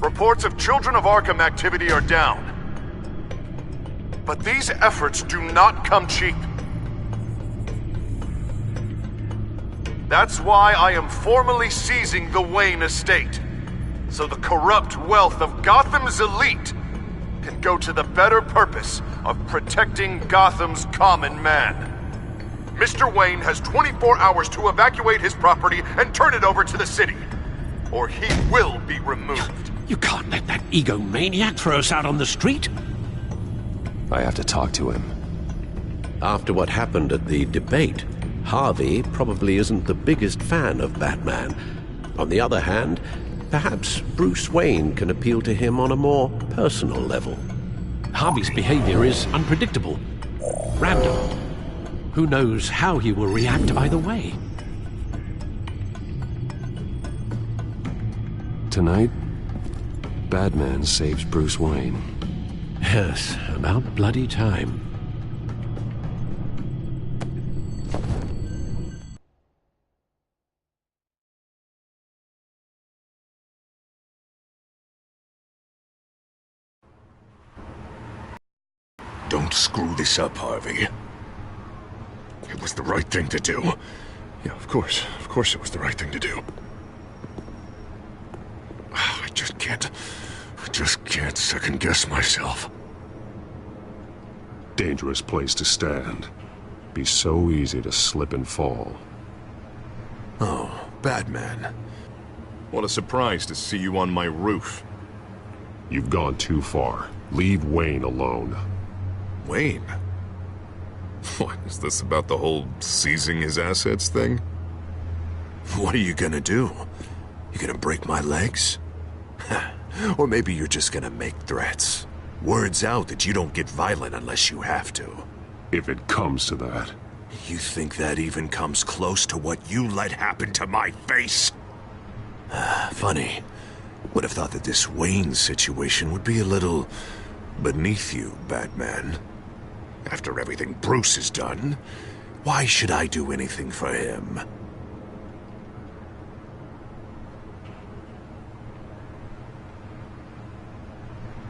Reports of Children of Arkham activity are down. But these efforts do not come cheap. That's why I am formally seizing the Wayne estate, so the corrupt wealth of Gotham's elite can go to the better purpose of protecting Gotham's common man. Mr. Wayne has 24 hours to evacuate his property and turn it over to the city, or he will be removed. You can't let that egomaniac throw us out on the street. I have to talk to him. After what happened at the debate, Harvey probably isn't the biggest fan of Batman. On the other hand, perhaps Bruce Wayne can appeal to him on a more personal level. Harvey's behavior is unpredictable, random. Who knows how he will react either way? Tonight, Batman saves Bruce Wayne. Yes, about bloody time. Don't screw this up, Harvey. It was the right thing to do. Yeah, of course it was the right thing to do. I just can't second-guess myself. Dangerous place to stand. Be so easy to slip and fall. Oh, Batman. What a surprise to see you on my roof. You've gone too far. Leave Wayne alone. Wayne? What, is this about the whole seizing his assets thing? What are you gonna do? You gonna break my legs? Or maybe you're just gonna make threats. Words out that you don't get violent unless you have to. If it comes to that. You think that even comes close to what you let happen to my face? Funny. Would have thought that this Wayne situation would be a little beneath you, Batman. After everything Bruce has done, why should I do anything for him?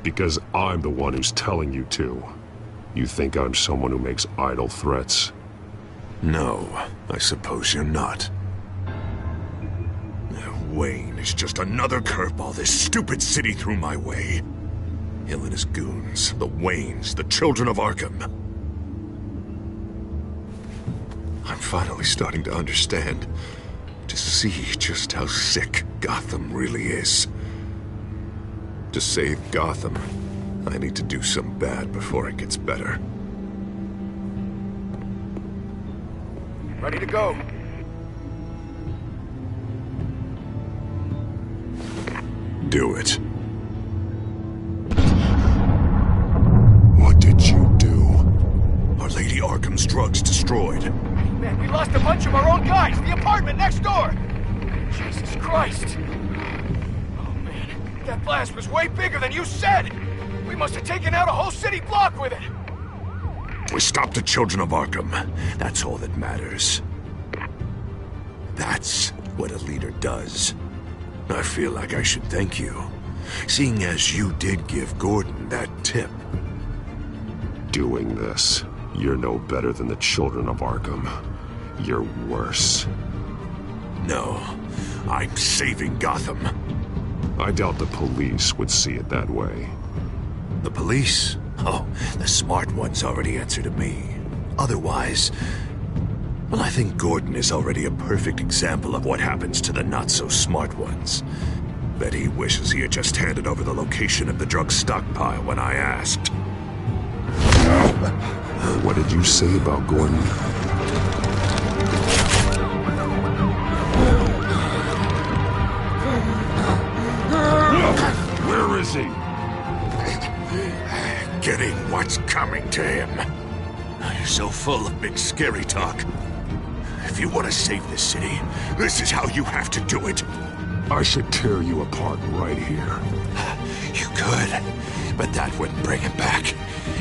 Because I'm the one who's telling you to. You think I'm someone who makes idle threats? No, I suppose you're not. Wayne is just another curveball this stupid city threw my way. Hill and his goons, the Waynes, the children of Arkham. I'm finally starting to understand, to see just how sick Gotham really is. To save Gotham, I need to do some bad before it gets better. Ready to go. Do it. What did you do? Our Lady Arkham's drugs destroyed. Man, we lost a bunch of our own guys. The apartment next door. Jesus Christ. Oh, man. That blast was way bigger than you said. We must have taken out a whole city block with it. We stopped the children of Arkham. That's all that matters. That's what a leader does. I feel like I should thank you, seeing as you did give Gordon that tip. Doing this, you're no better than the children of Arkham. You're worse. No, I'm saving Gotham. I doubt the police would see it that way. The police? Oh, the smart ones already answer to me. Otherwise, well, I think Gordon is already a perfect example of what happens to the not-so-smart ones. Bet he wishes he had just handed over the location of the drug stockpile when I asked. What did you say about Gordon? Where is he? Getting what's coming to him. You're so full of big scary talk. If you want to save this city, this is how you have to do it. I should tear you apart right here. You could, but that wouldn't bring him back.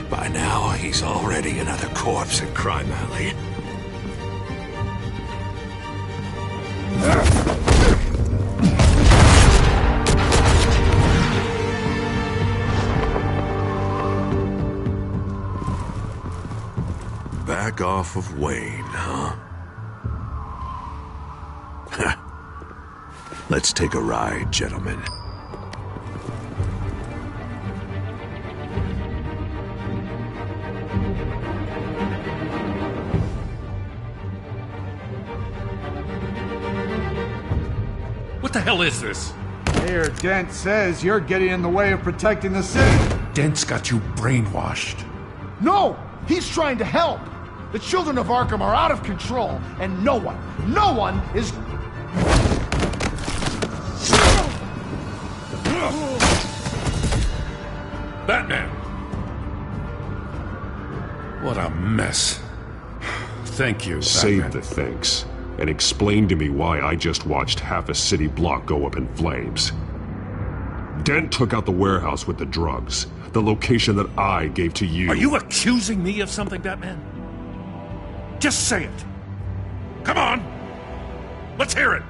By now, he's already another corpse in Crime Alley. Back off of Wayne, huh? Let's take a ride, gentlemen. What the hell is this? Mayor Dent says you're getting in the way of protecting the city. Dent's got you brainwashed. No! He's trying to help! The children of Arkham are out of control, and no one is... Batman! What a mess. Thank you, Batman. Save the thanks, and explain to me why I just watched half a city block go up in flames. Dent took out the warehouse with the drugs, the location that I gave to you. Are you accusing me of something, Batman? Just say it. Come on! Let's hear it!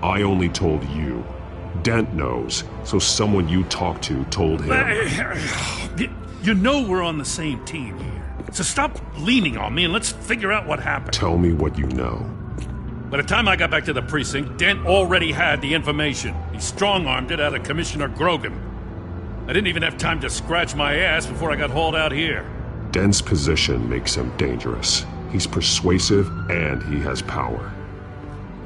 I only told you. Dent knows, so someone you talked to told him. You know we're on the same team here. So stop leaning on me and let's figure out what happened. Tell me what you know. By the time I got back to the precinct, Dent already had the information. He strong-armed it out of Commissioner Grogan. I didn't even have time to scratch my ass before I got hauled out here. Dent's position makes him dangerous. He's persuasive and he has power.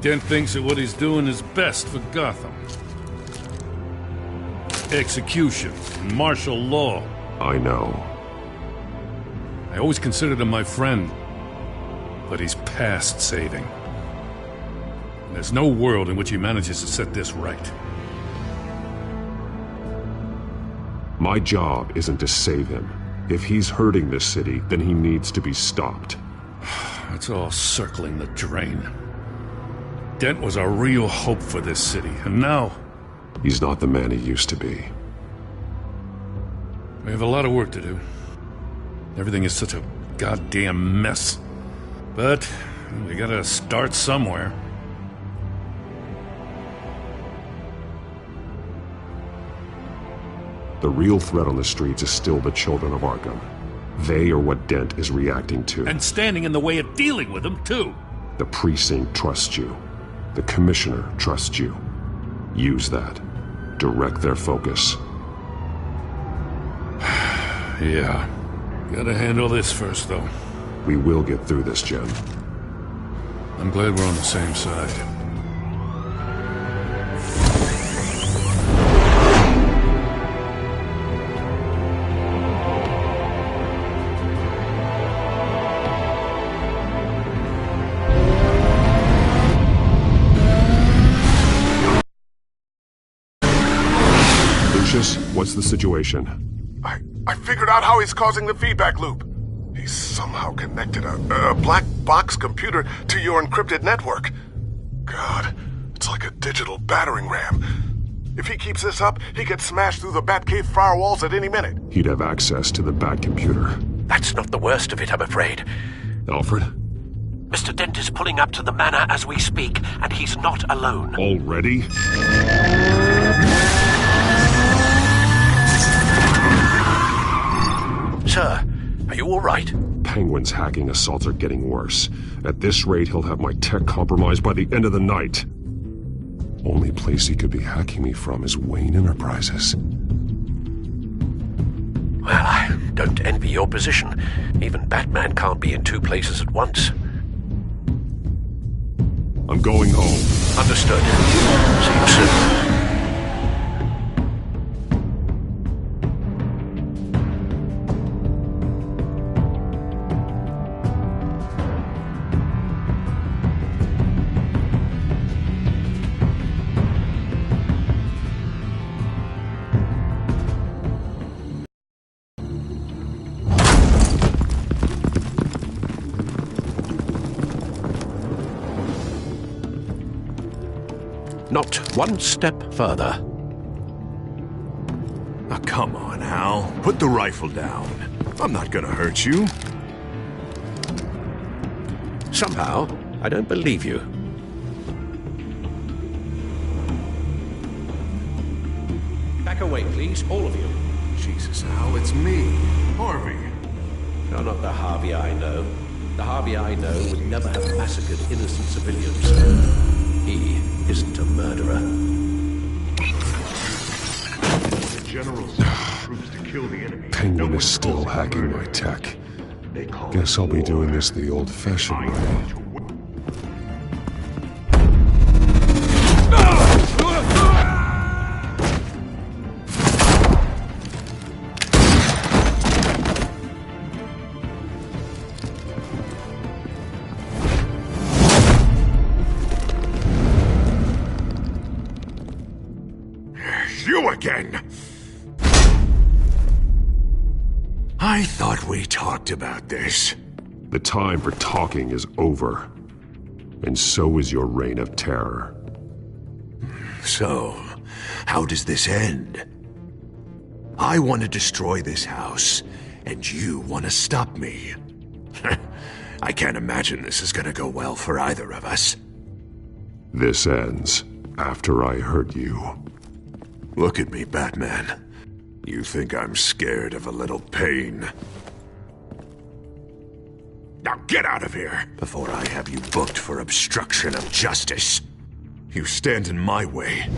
Dent thinks that what he's doing is best for Gotham. Execution and martial law. I know. I always considered him my friend, but he's past saving. And there's no world in which he manages to set this right. My job isn't to save him. If he's hurting this city, then he needs to be stopped. It's all circling the drain. Dent was a real hope for this city, and now... He's not the man he used to be. We have a lot of work to do. Everything is such a goddamn mess. But we gotta start somewhere. The real threat on the streets is still the children of Arkham. They are what Dent is reacting to. And standing in the way of dealing with them, too. The precinct trusts you. The commissioner trusts you. Use that. Direct their focus. Yeah. Gotta handle this first, though. We will get through this, Jen. I'm glad we're on the same side. Lucius, what's the situation? I figured out how he's causing the feedback loop. He's somehow connected a black box computer to your encrypted network. God, it's like a digital battering ram. If he keeps this up, he could smash through the Batcave firewalls at any minute. He'd have access to the Bat computer. That's not the worst of it, I'm afraid. Alfred? Mr. Dent is pulling up to the manor as we speak, and he's not alone. Already? Sir, are you all right? Penguin's hacking assaults are getting worse. At this rate, he'll have my tech compromised by the end of the night. Only place he could be hacking me from is Wayne Enterprises. Well, I don't envy your position. Even Batman can't be in two places at once. I'm going home. Understood. See you soon. Not one step further. Now, come on, Hal. Put the rifle down. I'm not gonna hurt you. Somehow, I don't believe you. Back away, please, all of you. Jesus, Hal, it's me, Harvey. No, not the Harvey I know. The Harvey I know would never have massacred innocent civilians. He isn't a murderer. The general sent troops to kill the enemy. Penguin is still hacking my tech. Guess I'll be doing this the old-fashioned way. Again. I thought we talked about this. The time for talking is over. And so is your reign of terror. So, how does this end? I want to destroy this house, and you want to stop me. I can't imagine this is gonna go well for either of us. This ends after I hurt you. Look at me, Batman. You think I'm scared of a little pain? Now get out of here before I have you booked for obstruction of justice. You stand in my way.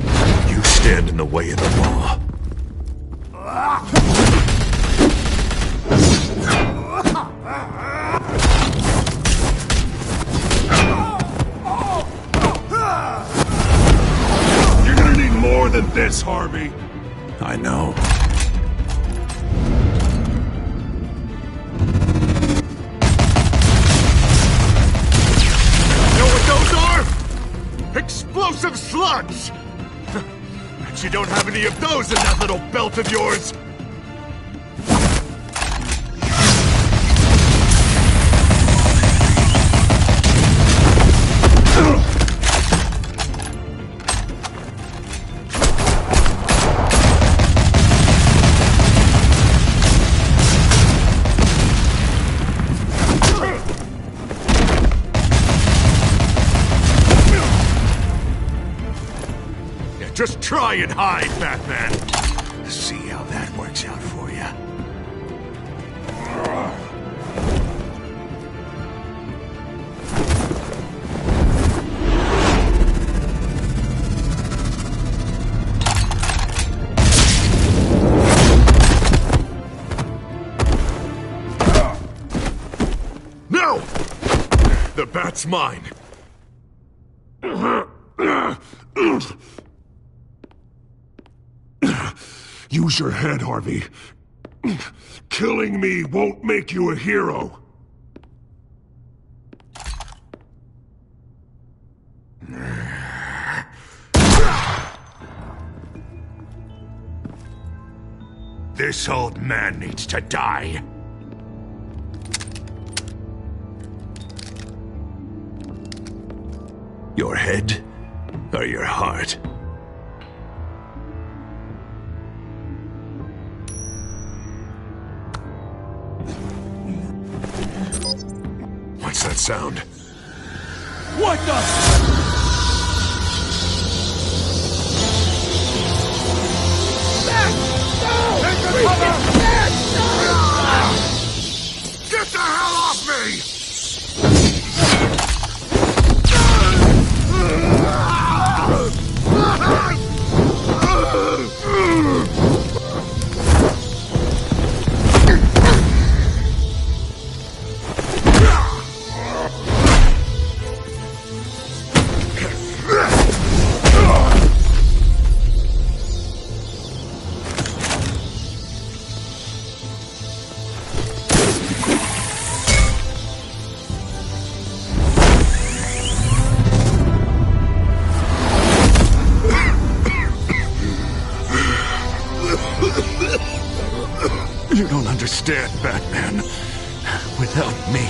You stand in the way of the law. You're gonna need more than this, Harvey. I know. Know what those are? Explosive slugs! Bet you don't have any of those in that little belt of yours! Just try and hide, Batman. See how that works out for you. The bat's mine. Use your head, Harvey. Killing me won't make you a hero. This old man needs to die. Your head or your heart? What's that sound? What the? Get the hell off me! You don't understand, Batman. Without me,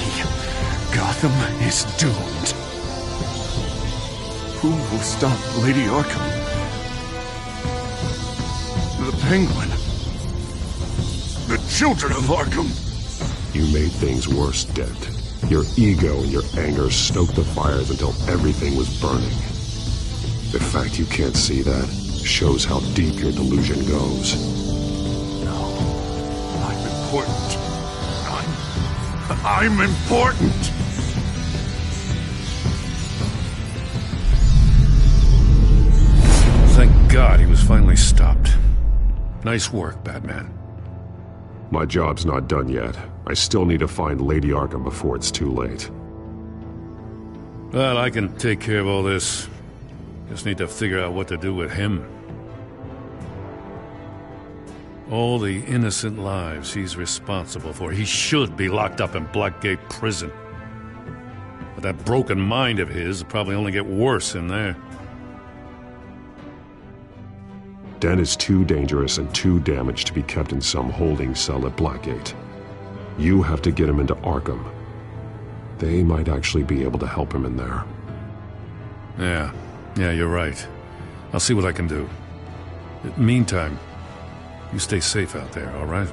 Gotham is doomed. Who will stop Lady Arkham? The Penguin. The children of Arkham. You made things worse, Dent. Your ego and your anger stoked the fires until everything was burning. The fact you can't see that shows how deep your delusion goes. Important. I'm important. Thank God he was finally stopped. Nice work, Batman. My job's not done yet. I still need to find Lady Arkham before it's too late. Well, I can take care of all this. Just need to figure out what to do with him. All the innocent lives he's responsible for. He should be locked up in Blackgate Prison. But that broken mind of his will probably only get worse in there. Dent is too dangerous and too damaged to be kept in some holding cell at Blackgate. You have to get him into Arkham. They might actually be able to help him in there. Yeah, you're right. I'll see what I can do. Meantime, you stay safe out there, all right?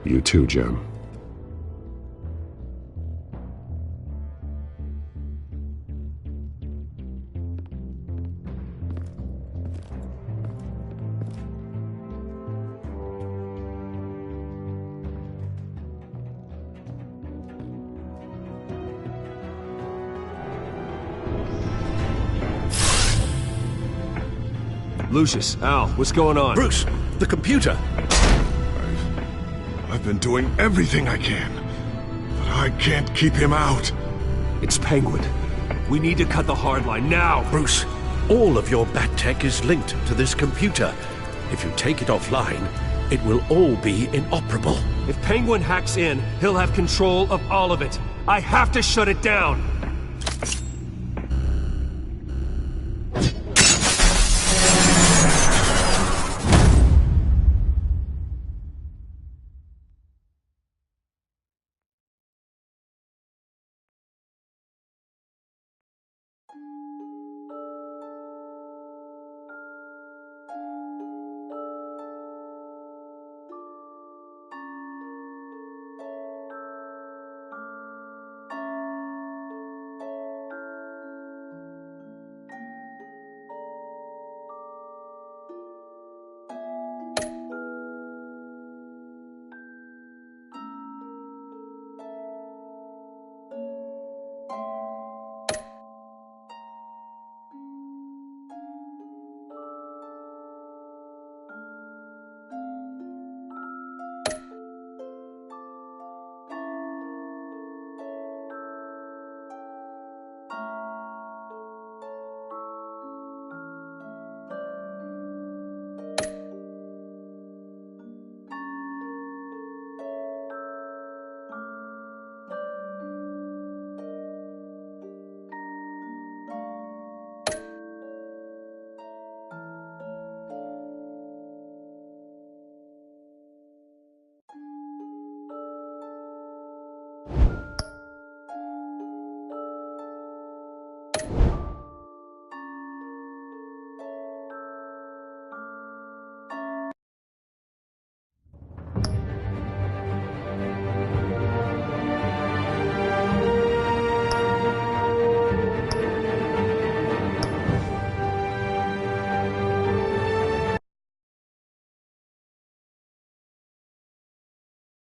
You too, Jim. Lucius, Al, what's going on? Bruce, the computer! I've been doing everything I can, but I can't keep him out. It's Penguin. We need to cut the hard line now! Bruce, all of your bat tech is linked to this computer. If you take it offline, it will all be inoperable. If Penguin hacks in, he'll have control of all of it. I have to shut it down!